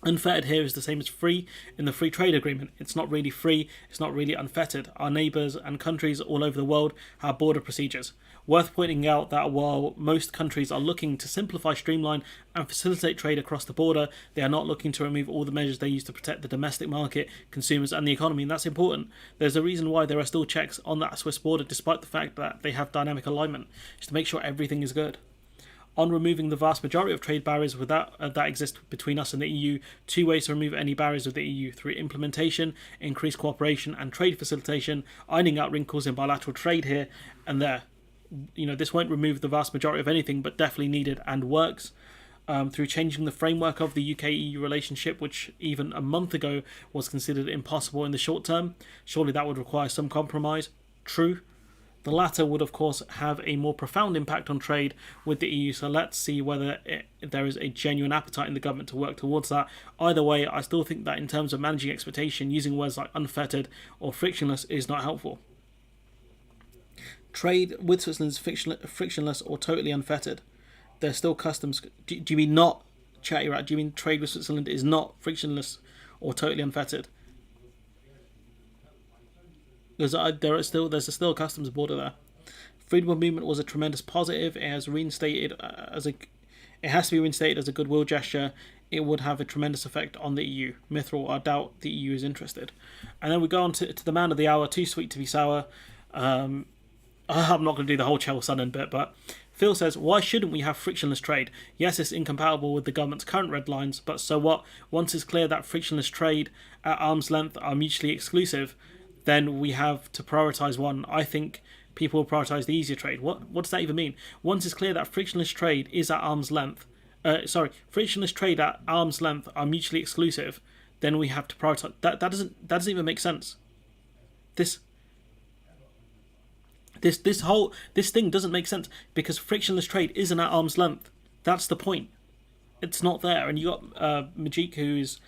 Unfettered here is the same as free in the free trade agreement. It's not really free, it's not really unfettered. Our neighbours and countries all over the world have border procedures. Worth pointing out that while most countries are looking to simplify, streamline and facilitate trade across the border, they are not looking to remove all the measures they use to protect the domestic market, consumers and the economy, and that's important. There's a reason why there are still checks on that Swiss border despite the fact that they have dynamic alignment, just to make sure everything is good. On removing the vast majority of trade barriers that exist between us and the EU, two ways to remove any barriers with the EU: through implementation, increased cooperation and trade facilitation, ironing out wrinkles in bilateral trade here and there. You know, this won't remove the vast majority of anything, but definitely needed and works. through changing the framework of the UK-EU relationship, which even a month ago was considered impossible in the short term. Surely that would require some compromise. True. The latter would, of course, have a more profound impact on trade with the EU, so let's see whether there is a genuine appetite in the government to work towards that. Either way, I still think that in terms of managing expectation, using words like unfettered or frictionless is not helpful. Trade with Switzerland is frictionless or totally unfettered. There's still customs. Do you mean not, chatty rat? Do you mean trade with Switzerland is not frictionless or totally unfettered? There's still a customs border there. Freedom of movement was a tremendous positive. It has to be reinstated as a goodwill gesture. It would have a tremendous effect on the EU. Mithril, I doubt the EU is interested. And then we go on to the man of the hour, too sweet to be sour. I'm not going to do the whole Chel Sonnen bit, but Phil says, why shouldn't we have frictionless trade? Yes, it's incompatible with the government's current red lines, but so what? Once it's clear that frictionless trade at arm's length are mutually exclusive, then we have to prioritise one. I think people will prioritise the easier trade. What does that even mean? Once it's clear that frictionless trade is at arm's length, frictionless trade at arm's length are mutually exclusive, then we have to prioritise. That doesn't even make sense. This thing doesn't make sense because frictionless trade isn't at arm's length. That's the point. It's not there, and you got Majik, who's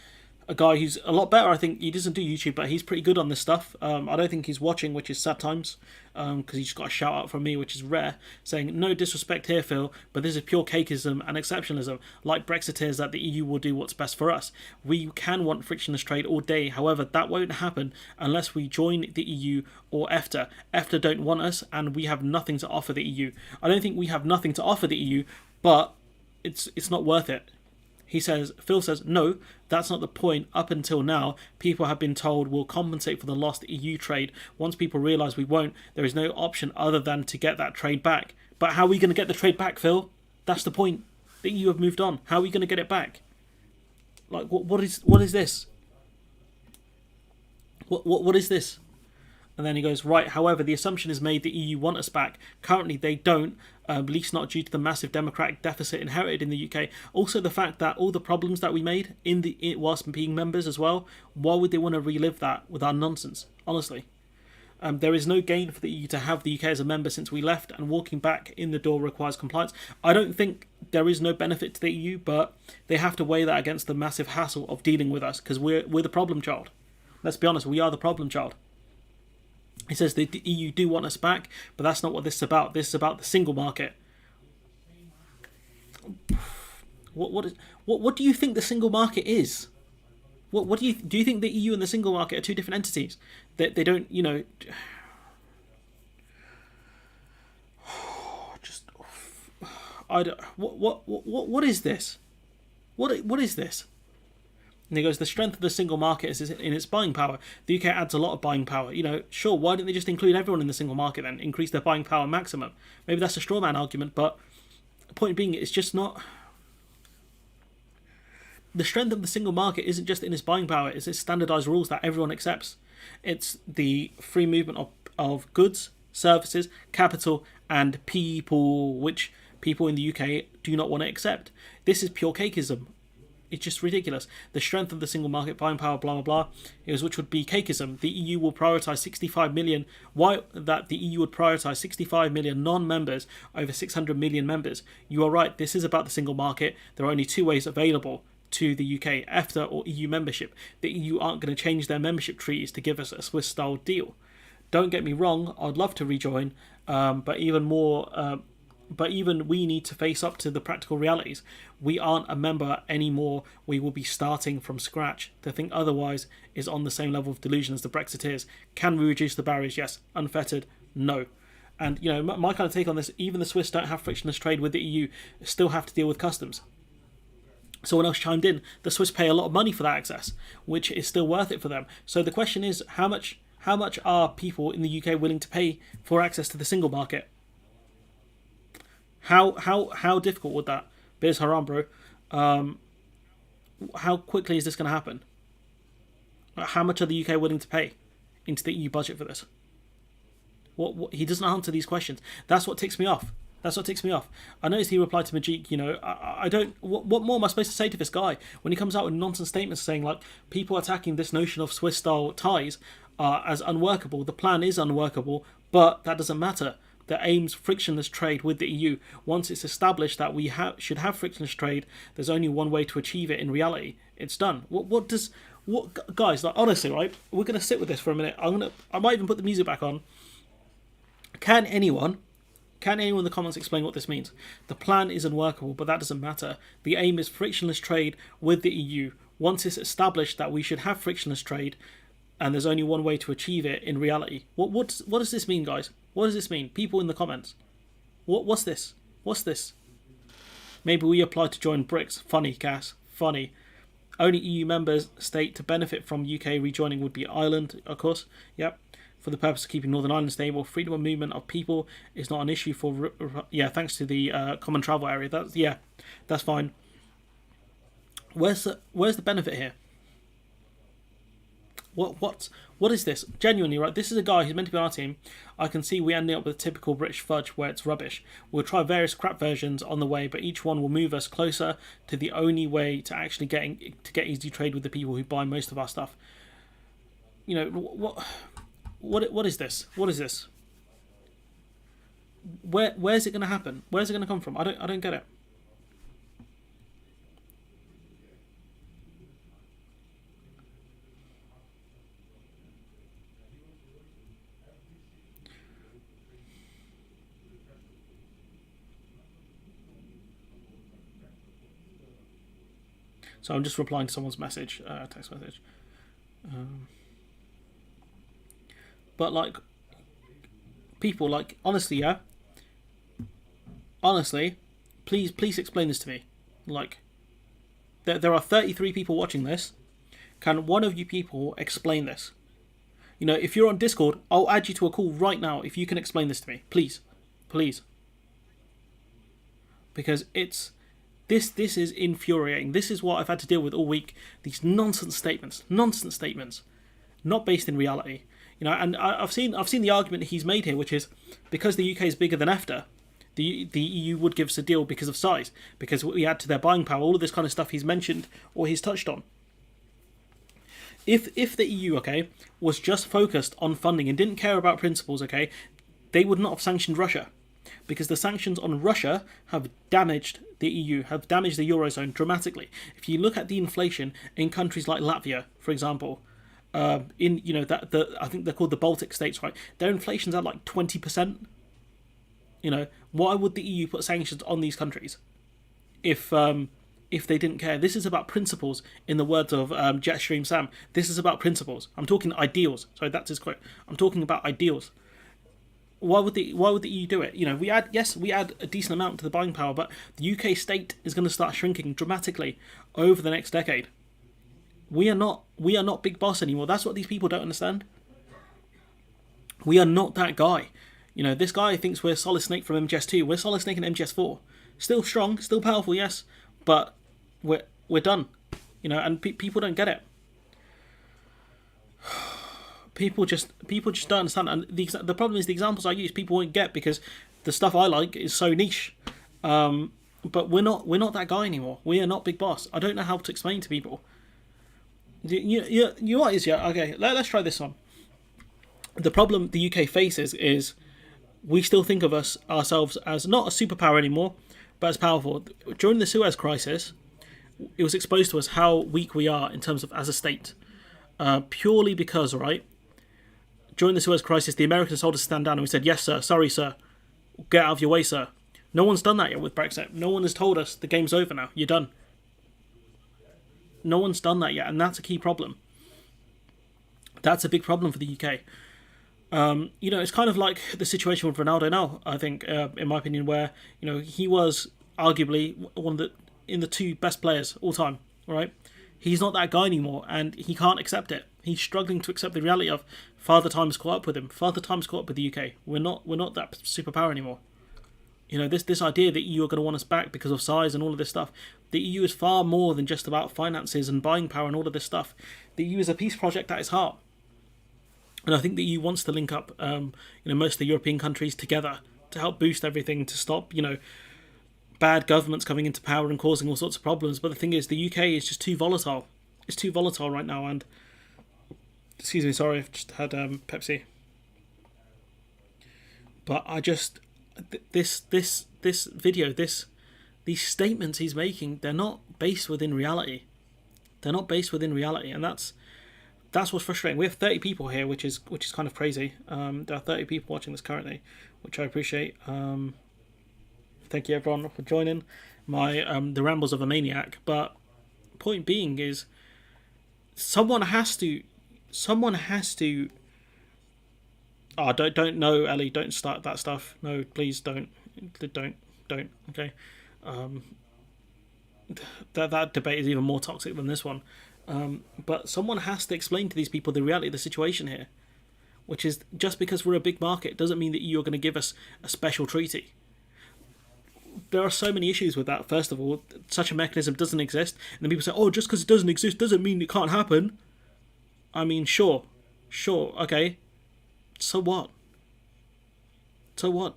a guy who's a lot better. I think he doesn't do YouTube, but he's pretty good on this stuff. I don't think he's watching, which is sad times, because he just got a shout out from me, which is rare, saying, no disrespect here, Phil, but this is pure cakeism and exceptionalism, like Brexiteers that the EU will do what's best for us. We can want frictionless trade all day, however, that won't happen unless we join the EU or EFTA. EFTA don't want us, and we have nothing to offer the EU. I don't think we have nothing to offer the EU, but it's not worth it. Phil says, no, that's not the point. Up until now, people have been told we'll compensate for the lost EU trade. Once people realise we won't, there is no option other than to get that trade back. But how are we going to get the trade back, Phil? That's the point. The EU have moved on. How are we going to get it back? Like, what is this? What is this? And then he goes, right, however, the assumption is made the EU want us back. Currently, they don't, at least not due to the massive democratic deficit inherited in the UK. Also, the fact that all the problems that we made whilst being members as well, why would they want to relive that with our nonsense? Honestly. There is no gain for the EU to have the UK as a member since we left, and walking back in the door requires compliance. I don't think there is no benefit to the EU, but they have to weigh that against the massive hassle of dealing with us, because we're the problem child. Let's be honest, we are the problem child. He says the EU do want us back, but that's not what this is about. This is about the single market. What do you think the single market is? What do you think the EU and the single market are two different entities? They don't, just I don't. What is this? What is this? And he goes, the strength of the single market is in its buying power. The UK adds a lot of buying power. Sure, why don't they just include everyone in the single market then? Increase their buying power maximum. Maybe that's a straw man argument, but the point being, it's just not... The strength of the single market isn't just in its buying power, it's its standardised rules that everyone accepts. It's the free movement of goods, services, capital, and people, which people in the UK do not want to accept. This is pure cakeism. It's just ridiculous. The strength of the single market, buying power, blah, blah, blah, which would be cakeism. The EU will prioritise 65 million... Why that the EU would prioritise 65 million non-members over 600 million members? You are right, this is about the single market. There are only two ways available to the UK, EFTA or EU membership. The EU aren't going to change their membership treaties to give us a Swiss-style deal. Don't get me wrong, I'd love to rejoin, but even we need to face up to the practical realities. We aren't a member anymore. We will be starting from scratch. To think otherwise is on the same level of delusion as the Brexiteers. Can we reduce the barriers? Yes. Unfettered? No. And, my kind of take on this, even the Swiss don't have frictionless trade with the EU, still have to deal with customs. Someone else chimed in, the Swiss pay a lot of money for that access, which is still worth it for them. So the question is, how much are people in the UK willing to pay for access to the single market? How difficult would that? Biz haram, bro. How quickly is this going to happen? How much are the UK willing to pay into the EU budget for this? What he doesn't answer these questions. That's what ticks me off. That's what ticks me off. I noticed he replied to Majik, I don't. What more am I supposed to say to this guy when he comes out with nonsense statements saying like people attacking this notion of Swiss style ties as unworkable? The plan is unworkable, but that doesn't matter. The aims frictionless trade with the EU. Once it's established that we should have frictionless trade, there's only one way to achieve it in reality. It's done. What guys, like honestly, right? We're gonna sit with this for a minute. I might even put the music back on. Can anyone in the comments explain what this means? The plan is unworkable, but that doesn't matter. The aim is frictionless trade with the EU. Once it's established that we should have frictionless trade, and there's only one way to achieve it in reality. What does this mean, guys? What does this mean? People in the comments. What's this? What's this? Maybe we apply to join BRICS. Funny, Cass. Funny. Only EU members state to benefit from UK rejoining would be Ireland, of course. Yep. For the purpose of keeping Northern Ireland stable, freedom of movement of people is not an issue for... thanks to the common travel area. That's fine. Where's the benefit here? What is this? Genuinely, right? This is a guy who's meant to be on our team. I can see we ending up with a typical British fudge where it's rubbish. We'll try various crap versions on the way, but each one will move us closer to the only way to actually get easy trade with the people who buy most of our stuff. What is this? What is this? Where's it going to happen? Where's it going to come from? I don't get it. So I'm just replying to someone's message, text message. But like, people, like, honestly, yeah. Honestly, please explain this to me. Like, there are 33 people watching this. Can one of you people explain this? If you're on Discord, I'll add you to a call right now if you can explain this to me, please, because this is infuriating. This is what I've had to deal with all week. These nonsense statements, not based in reality. And I've seen the argument he's made here, which is because the UK is bigger than EFTA, the EU would give us a deal because of size, because we add to their buying power, all of this kind of stuff he's mentioned or he's touched on. If the EU, okay, was just focused on funding and didn't care about principles, okay, they would not have sanctioned Russia, because the sanctions on Russia have damaged the EU, have damaged the Eurozone dramatically. If you look at the inflation in countries like Latvia, for example, I think they're called the Baltic states, right? Their inflation's at like 20%. Why would the EU put sanctions on these countries if they didn't care? This is about principles, in the words of Jetstream Sam. This is about principles. I'm talking ideals. Sorry, that's his quote. I'm talking about ideals. Why would the EU do it? We add a decent amount to the buying power, but the UK state is going to start shrinking dramatically over the next decade. We are not big boss anymore. That's what these people don't understand. We are not that guy. This guy thinks we're Solid Snake from MGS2. We're Solid Snake in MGS4. Still strong, still powerful, yes, but we're done. And people don't get it. People just don't understand. And the problem is the examples I use people won't get because the stuff I like is so niche. But we're not that guy anymore. We are not big boss. I don't know how to explain to people. You what is okay? Let's try this one. The problem the UK faces is we still think of ourselves as not a superpower anymore, but as powerful. During the Suez Crisis, it was exposed to us how weak we are in terms of as a state, purely because during the Suez Crisis, the Americans told us to stand down and we said, yes, sir, sorry, sir, get out of your way, sir. No one's done that yet with Brexit. No one has told us the game's over now, you're done. No one's done that yet, and that's a key problem. That's a big problem for the UK. It's kind of like the situation with Ronaldo now, I think, in my opinion, where, he was arguably one of the two best players all time, right? He's not that guy anymore, and he can't accept it. He's struggling to accept the reality of Father Time's caught up with him. Father Time's caught up with the UK. We're not that superpower anymore. This idea that EU are going to want us back because of size and all of this stuff. The EU is far more than just about finances and buying power and all of this stuff. The EU is a peace project at its heart. And I think the EU wants to link up, most of the European countries together to help boost everything, to stop, you know, bad governments coming into power and causing all sorts of problems. But the thing is, the UK is just too volatile. It's too volatile right now. And excuse me, sorry, I've just had Pepsi. But I just this video, these statements he's making, they're not based within reality. They're not based within reality, and that's what's frustrating. We have 30 people here, which is kind of crazy. There are 30 people watching this currently, which I appreciate. Thank you everyone for joining my the rambles of a maniac. But point being is, someone has to. Oh, don't no, Ellie, don't start that stuff. No, please don't. Okay. That debate is even more toxic than this one. But someone has to explain to these people the reality of the situation here, which is, just because we're a big market doesn't mean that you're going to give us a special treaty. There are so many issues with that. First of all, such a mechanism doesn't exist, and then people say, "Oh, just because it doesn't exist doesn't mean it can't happen." I mean, sure, okay. So what?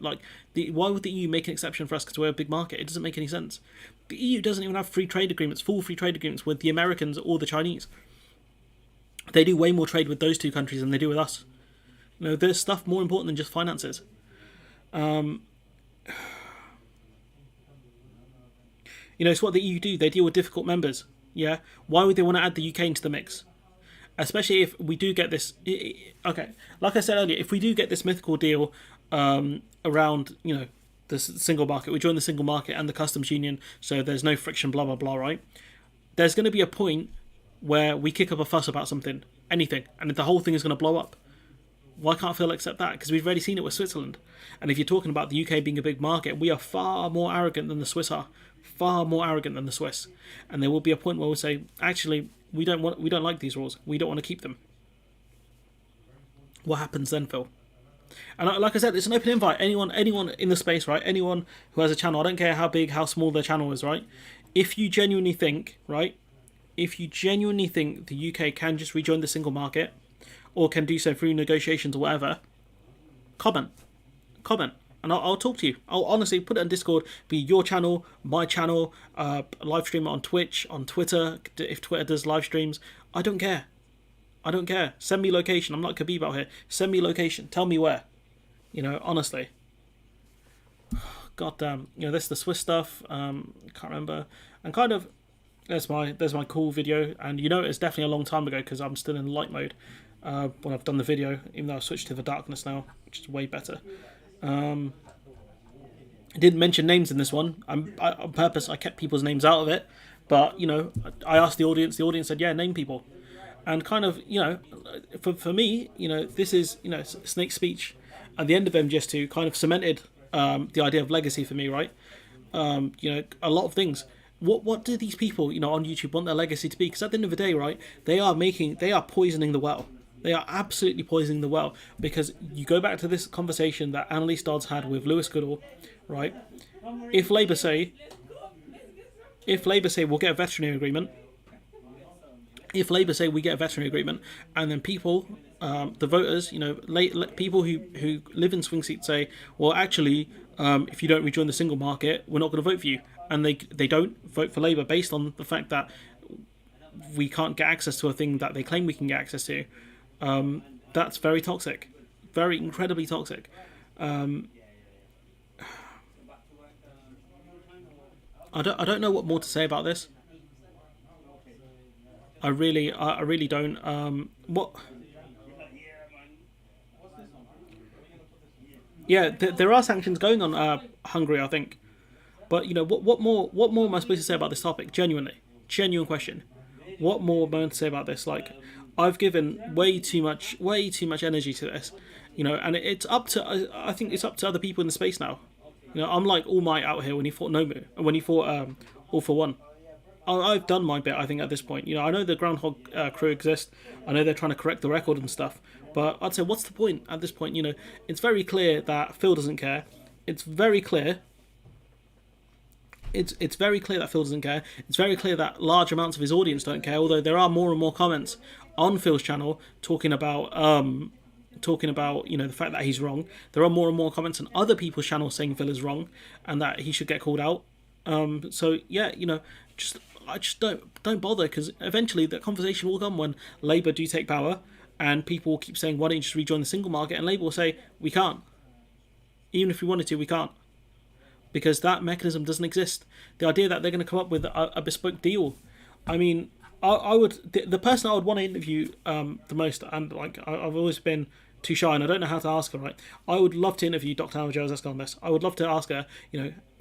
Like, why would the EU make an exception for us because we're a big market? It doesn't make any sense. The EU doesn't even have full free trade agreements with the Americans or the Chinese. They do way more trade with those two countries than they do with us. You know, there's stuff more important than just finances. You know, it's what the EU do. They deal with difficult members. Yeah? Why would they want to add the UK into the mix? Especially if we do get this... Okay, like I said earlier, if we do get this mythical deal around, you know, the single market, we join the single market and the customs union, so there's no friction, blah, blah, blah, right? There's going to be a point where we kick up a fuss about something, anything, and the whole thing is going to blow up. Why can't Phil accept that? Because we've already seen it with Switzerland. And if you're talking about the UK being a big market, we are far more arrogant than the Swiss are. Far more arrogant than the Swiss. And there will be a point where we'll say, actually, we don't like these rules. We don't want to keep them. What happens then, Phil? And like I said, it's an open invite. Anyone in the space, right? Anyone who has a channel, I don't care how big, how small their channel is, right? If you genuinely think, right? If you genuinely think the UK can just rejoin the single market, or can do so through negotiations or whatever, comment, and I'll talk to you. I'll honestly put it on Discord, be your channel, my channel, live stream it on Twitch, on Twitter, if Twitter does live streams. I don't care. Send me location. I'm not Khabib out here. Send me location. Tell me where. You know, honestly. God damn. You know, this is the Swiss stuff. Can't remember. And kind of, there's my cool video. And you know, it's definitely a long time ago because I'm still in light mode when I've done the video, even though I've switched to the darkness now, which is way better. I didn't mention names in this one. On purpose, I kept people's names out of it. But, you know, I asked the audience said, yeah, name people. And kind of, you know, for me, you know, this is, you know, Snake's speech at the end of MGS2 kind of cemented the idea of legacy for me, right? You know, a lot of things. What do these people, you know, on YouTube want their legacy to be? Because at the end of the day, right, they are poisoning the well. They are absolutely poisoning the well, because you go back to this conversation that Annalise Dodds had with Lewis Goodall, right? If Labour say we'll get a veterinary agreement, and then people, the voters, you know, people who live in swing seats say, well, actually, if you don't rejoin the single market, we're not going to vote for you, and they don't vote for Labour based on the fact that we can't get access to a thing that they claim we can get access to. That's very toxic, very incredibly toxic. I don't know what more to say about this. I really don't. What? Yeah, there are sanctions going on Hungary, I think. But you know, what more am I supposed to say about this topic? Genuine question. What more am I going to say about this? Like, I've given way too much energy to this, you know, and it's up to, I think it's up to other people in the space now. You know, I'm like All Might out here when he fought Nomu, and when he fought All for One. I've done my bit, I think, at this point. You know, I know the Groundhog crew exist. I know they're trying to correct the record and stuff. But I'd say, what's the point at this point? You know, it's very clear that Phil doesn't care. It's very clear. It's very clear that Phil doesn't care. It's very clear that large amounts of his audience don't care. Although there are more and more comments on Phil's channel talking about talking about, the fact that he's wrong. There are more and more comments on other people's channels saying Villa's wrong and that he should get called out. So yeah, I just don't bother, because eventually that conversation will come when Labour do take power, and people will keep saying, why don't you just rejoin the single market? And Labour will say, we can't. Even if we wanted to, we can't, because that mechanism doesn't exist. The idea that they're going to come up with a bespoke deal, I mean, I would, the person I would want to interview the most, and like I've always been too shy and I don't know how to ask her, right? I would love to interview Dr. Hannah Jones on this. I would love to ask her,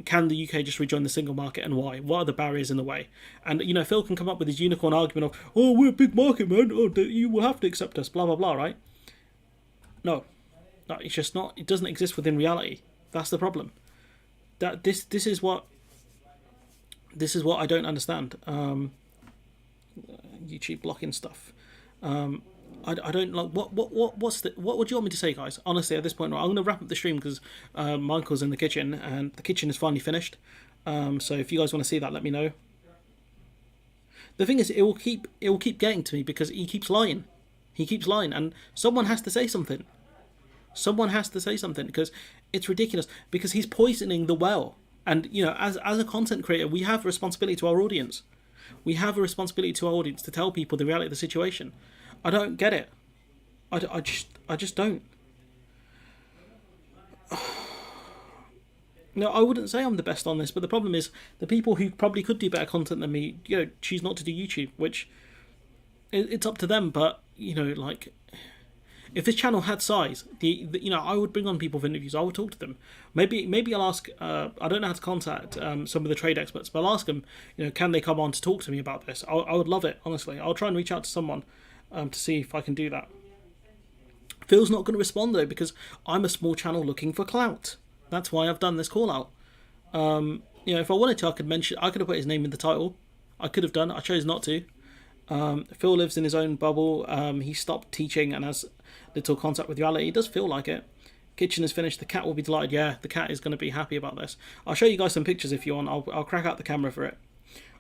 can the UK just rejoin the single market, and why? What are the barriers in the way? And, Phil can come up with his unicorn argument of, oh, we're a big market, man. Oh, you will have to accept us, blah, blah, blah, right? No, it's just not. It doesn't exist within reality. That's the problem. That this is what I don't understand. YouTube blocking stuff. I don't like what would you want me to say, guys? Honestly, at this point, right, I'm going to wrap up the stream because Michael's in the kitchen and the kitchen is finally finished. So if you guys want to see that, let me know. The thing is, it will keep getting to me because he keeps lying. He keeps lying, and someone has to say something. Someone has to say something, because it's ridiculous, because he's poisoning the well. And as a content creator, we have a responsibility to our audience. We have a responsibility to our audience to tell people the reality of the situation. I don't get it. I just don't. No, I wouldn't say I'm the best on this, but the problem is the people who probably could do better content than me, choose not to do YouTube, which it's up to them. But like, if this channel had size, I would bring on people for interviews. I would talk to them. Maybe I'll ask. I don't know how to contact some of the trade experts, but I'll ask them. Can they come on to talk to me about this? I would love it, honestly. I'll try and reach out to someone to see if I can do that. Phil's not going to respond though, because I'm a small channel looking for clout. That's why I've done this call out. If I wanted to, I could have put his name in the title. I could have done. I chose not to. Phil lives in his own bubble. He stopped teaching and has little contact with reality. It does feel like it. Kitchen is finished. The cat will be delighted. Yeah, the cat is going to be happy about this. I'll show you guys some pictures if you want. I'll crack out the camera for it.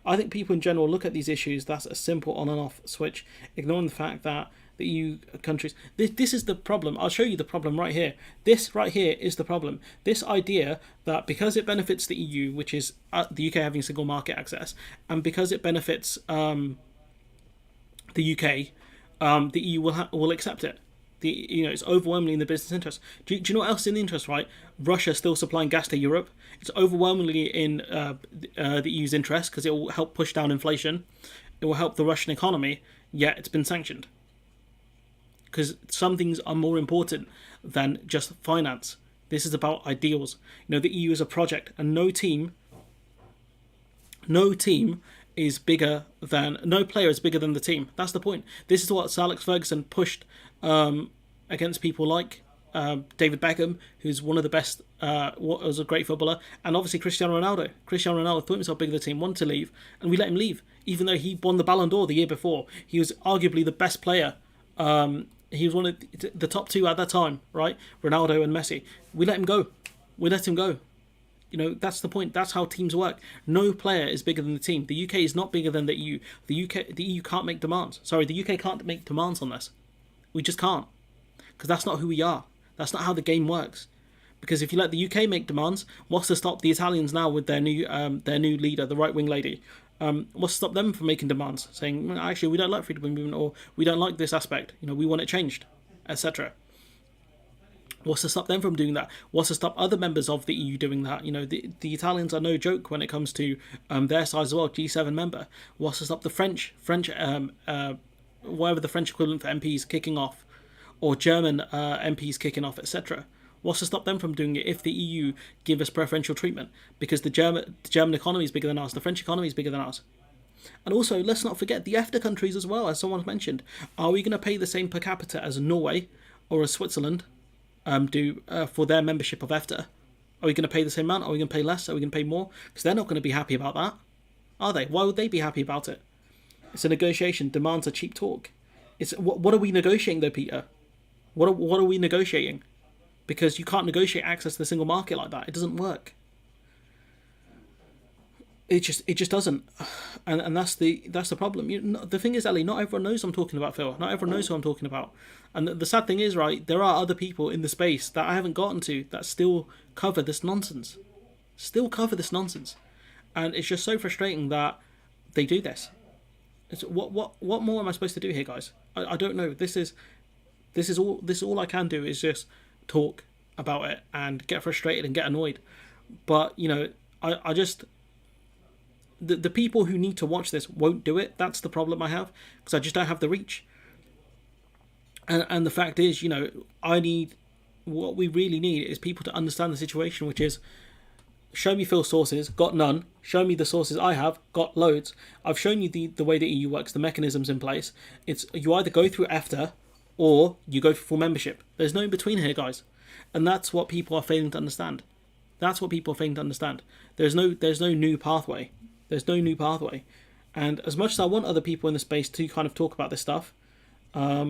I think people in general look at these issues. That's a simple on and off switch, ignoring the fact that the EU countries. This is the problem. I'll show you the problem right here. This right here is the problem. This idea that because it benefits the EU, which is the UK having single market access, and because it benefits the UK, the EU will accept it. It's overwhelmingly in the business interest. Do you know what else is in the interest, right? Russia still supplying gas to Europe. It's overwhelmingly in the EU's interest, because it will help push down inflation. It will help the Russian economy, yet it's been sanctioned. Because some things are more important than just finance. This is about ideals. The EU is a project, and no team is bigger than, no player is bigger than the team. That's the point. This is what Sir Alex Ferguson pushed against people like David Beckham, who's one of the best, was a great footballer, and obviously Cristiano Ronaldo. Cristiano Ronaldo thought himself bigger than the team, wanted to leave, and we let him leave, even though he won the Ballon d'Or the year before. He was arguably the best player. He was one of the top two at that time, right? Ronaldo and Messi. We let him go. We let him go. That's the point. That's how teams work. No player is bigger than the team. The UK is not bigger than the EU. The EU can't make demands. Sorry, the UK can't make demands on this. We just can't, because that's not who we are. That's not how the game works. Because if you let the UK make demands, what's to stop the Italians now with their new leader, the right wing lady? What's to stop them from making demands, saying, actually, we don't like freedom of movement, or we don't like this aspect, we want it changed, etc. What's to stop them from doing that? What's to stop other members of the EU doing that? The Italians are no joke when it comes to their size as well, G7 member. What's to stop the French, whatever the French equivalent for MPs kicking off, or German MPs kicking off, etc.? What's to stop them from doing it if the EU give us preferential treatment? Because the German economy is bigger than ours, the French economy is bigger than ours. And also, let's not forget the EFTA countries as well, as someone's mentioned. Are we going to pay the same per capita as Norway or as Switzerland do for their membership of EFTA? Are we going to pay the same amount? Are we going to pay less? Are we going to pay more? Because they're not going to be happy about that, are they? Why would they be happy about it? It's a negotiation. Demands are cheap talk. What are we negotiating though, Peter? What are we negotiating? Because you can't negotiate access to the single market like that. It doesn't work. it just doesn't, and that's the problem. The thing is, Ellie, not everyone knows I'm talking about, Phil. Not everyone knows who I'm talking about, and the sad thing is, right, there are other people in the space that I haven't gotten to that still cover this nonsense, and it's just so frustrating that they do this. What more am I supposed to do here, guys? I don't know. This is all I can do is just talk about it and get frustrated and get annoyed. But I just the people who need to watch this won't do it. That's the problem I have, because I just don't have the reach. And the fact is, what we really need is people to understand the situation, which is, show me Phil's sources, got none. Show me the sources I have, got loads. I've shown you the way the EU works, the mechanisms in place. It's you either go through EFTA or you go for full membership. There's no in between here, guys. And that's what people are failing to understand. There's no new pathway. There's no new pathway. And as much as I want other people in the space to kind of talk about this stuff, as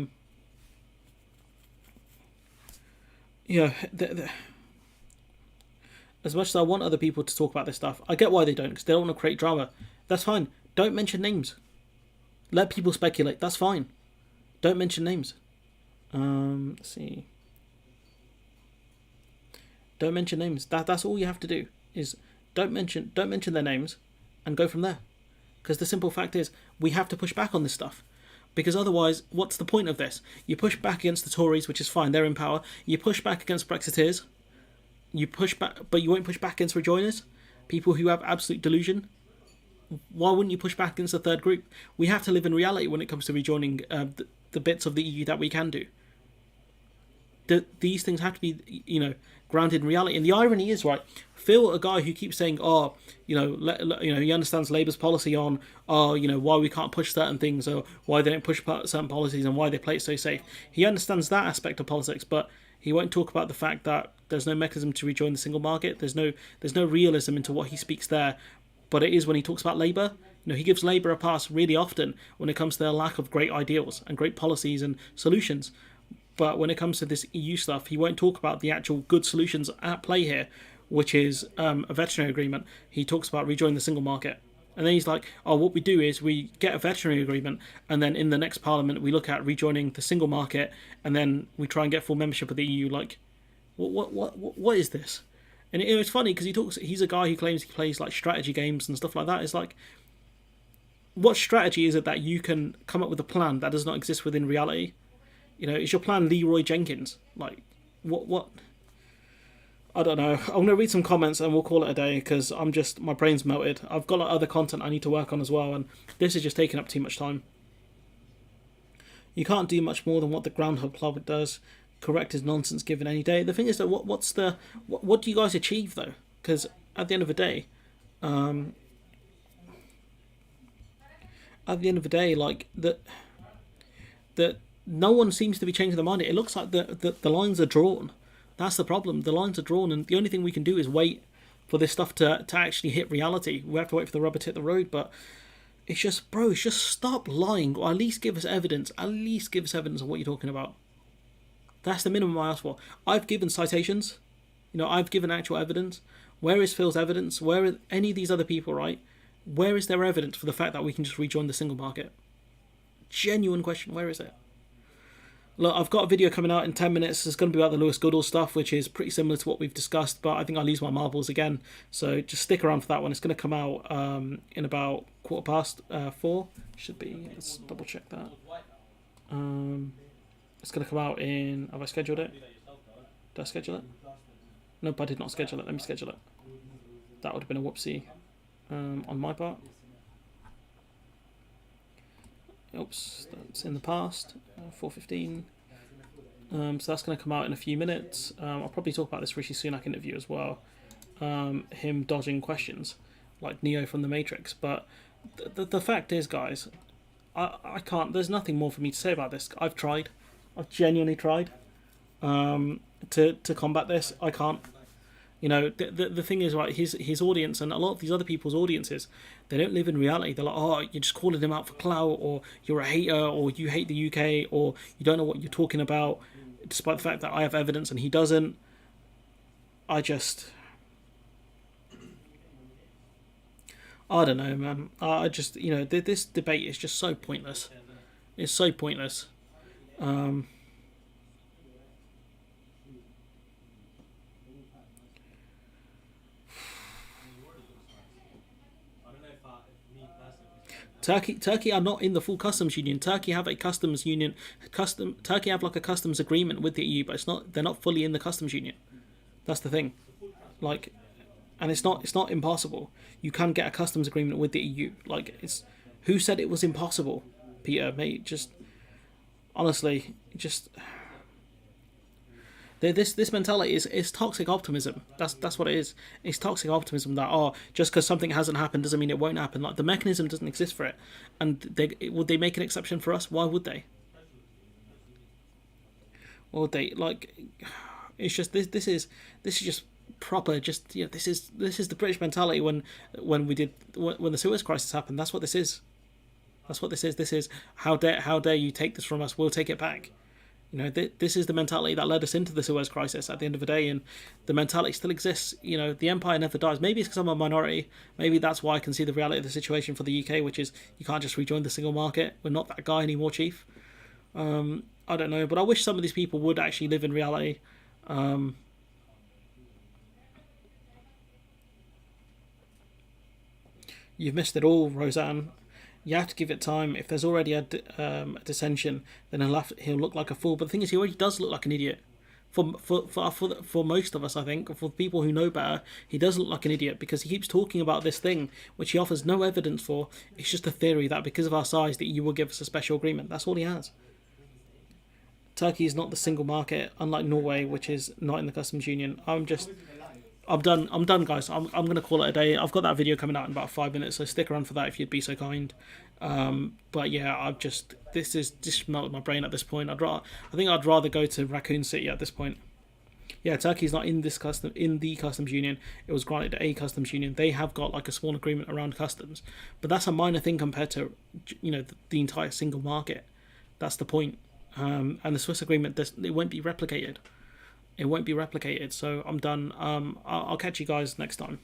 much as I want other people to talk about this stuff, I get why they don't, because they don't want to create drama. That's fine. Don't mention names. Let people speculate. That's fine. Don't mention names. Let's see. Don't mention names. That's all you have to do. Is don't mention their names, and go from there. Because the simple fact is, we have to push back on this stuff. Because otherwise, what's the point of this? You push back against the Tories, which is fine, they're in power. You push back against Brexiteers. You push back, but you won't push back against rejoiners, people who have absolute delusion. Why wouldn't you push back against the third group? We have to live in reality when it comes to rejoining the bits of the EU that we can do. These things have to be, grounded in reality. And the irony is, right, Phil, a guy who keeps saying, he understands Labour's policy on, why we can't push certain things, or why they don't push certain policies, and why they play it so safe. He understands that aspect of politics, but he won't talk about the fact that there's no mechanism to rejoin the single market. There's no realism into what he speaks there. But it is when he talks about Labour. He gives Labour a pass really often when it comes to their lack of great ideals and great policies and solutions. But when it comes to this EU stuff, he won't talk about the actual good solutions at play here, which is a veterinary agreement. He talks about rejoining the single market. And then he's like, what we do is we get a veterinary agreement, and then in the next parliament we look at rejoining the single market, and then we try and get full membership of the EU. Like, what is this? And it's funny because he's a guy who claims he plays like strategy games and stuff like that. It's like, what strategy is it that you can come up with a plan that does not exist within reality? Is your plan Leroy Jenkins? Like, what? I don't know. I'm going to read some comments and we'll call it a day, because my brain's melted. I've got other content I need to work on as well, and this is just taking up too much time. You can't do much more than what the Groundhog Club does. Correct is nonsense given any day. The thing is that what do you guys achieve though? Because at the end of the day, like that no one seems to be changing their mind. It looks like the lines are drawn. That's the problem. The lines are drawn, and the only thing we can do is wait for this stuff to actually hit reality. We have to wait for the rubber to hit the road, but it's just stop lying, or at least give us evidence. At least give us evidence of what you're talking about. That's the minimum I ask for. I've given citations. I've given actual evidence. Where is Phil's evidence? Where are any of these other people, right? Where is their evidence for the fact that we can just rejoin the single market? Genuine question. Where is it? Look, I've got a video coming out in 10 minutes. It's going to be about the Lewis Goodall stuff, which is pretty similar to what we've discussed, but I think I'll lose my marbles again. So just stick around for that one. It's going to come out in about 4:15. Should be. Let's double check that. It's going to come out in... Have I scheduled it? Did I schedule it? Nope, I did not schedule it. Let me schedule it. That would have been a whoopsie on my part. Oops, that's in the past. 4:15. So that's going to come out in a few minutes. I'll probably talk about this Rishi Sunak interview as well. Him dodging questions like Neo from the Matrix. But the fact is, guys, I can't. There's nothing more for me to say about this. I've tried. I've genuinely tried to combat this. I can't. The thing is, right, his audience and a lot of these other people's audiences, they don't live in reality. They're like, you're just calling him out for clout, or you're a hater, or you hate the UK, or you don't know what you're talking about, despite the fact that I have evidence and he doesn't. I don't know, man. I just, this debate is just so pointless. It's so pointless. Um, Turkey are not in the full customs union. Turkey have a customs union. Turkey have like a customs agreement with the EU, but it's not. They're not fully in the customs union. That's the thing. Like, and it's not impossible. You can get a customs agreement with the EU. Like, it's who said it was impossible, Peter, mate. Just honestly, just this mentality is toxic optimism. That's what it is. It's toxic optimism that, just because something hasn't happened doesn't mean it won't happen. Like, the mechanism doesn't exist for it, and would they make an exception for us? Why would they? Or they like? It's just this is just proper. Just this is the British mentality when the Suez Crisis happened. That's what this is. That's what this is. This is how dare you take this from us? We'll take it back. This is the mentality that led us into the Suez Crisis at the end of the day, and the mentality still exists. The empire never dies. Maybe it's because I'm a minority. Maybe that's why I can see the reality of the situation for the UK, which is you can't just rejoin the single market. We're not that guy anymore, Chief. I don't know, but I wish some of these people would actually live in reality. You've missed it all, Roseanne. You have to give it time. If there's already a dissension, then he'll look like a fool. But the thing is, he already does look like an idiot. For most of us, I think, for people who know better, he does look like an idiot because he keeps talking about this thing which he offers no evidence for. It's just a theory that because of our size, that you will give us a special agreement. That's all he has. Turkey is not the single market, unlike Norway, which is not in the customs union. I'm done, guys. I'm going to call it a day. I've got that video coming out in about 5 minutes, so stick around for that if you'd be so kind. But yeah, this is just melted my brain at this point. I think I'd rather go to Raccoon City at this point. Yeah, Turkey's not in the customs union. It was granted a customs union. They have got like a small agreement around customs, but that's a minor thing compared to the entire single market. That's the point. And the Swiss agreement, it won't be replicated. It won't be replicated. So I'm done. I'll catch you guys next time.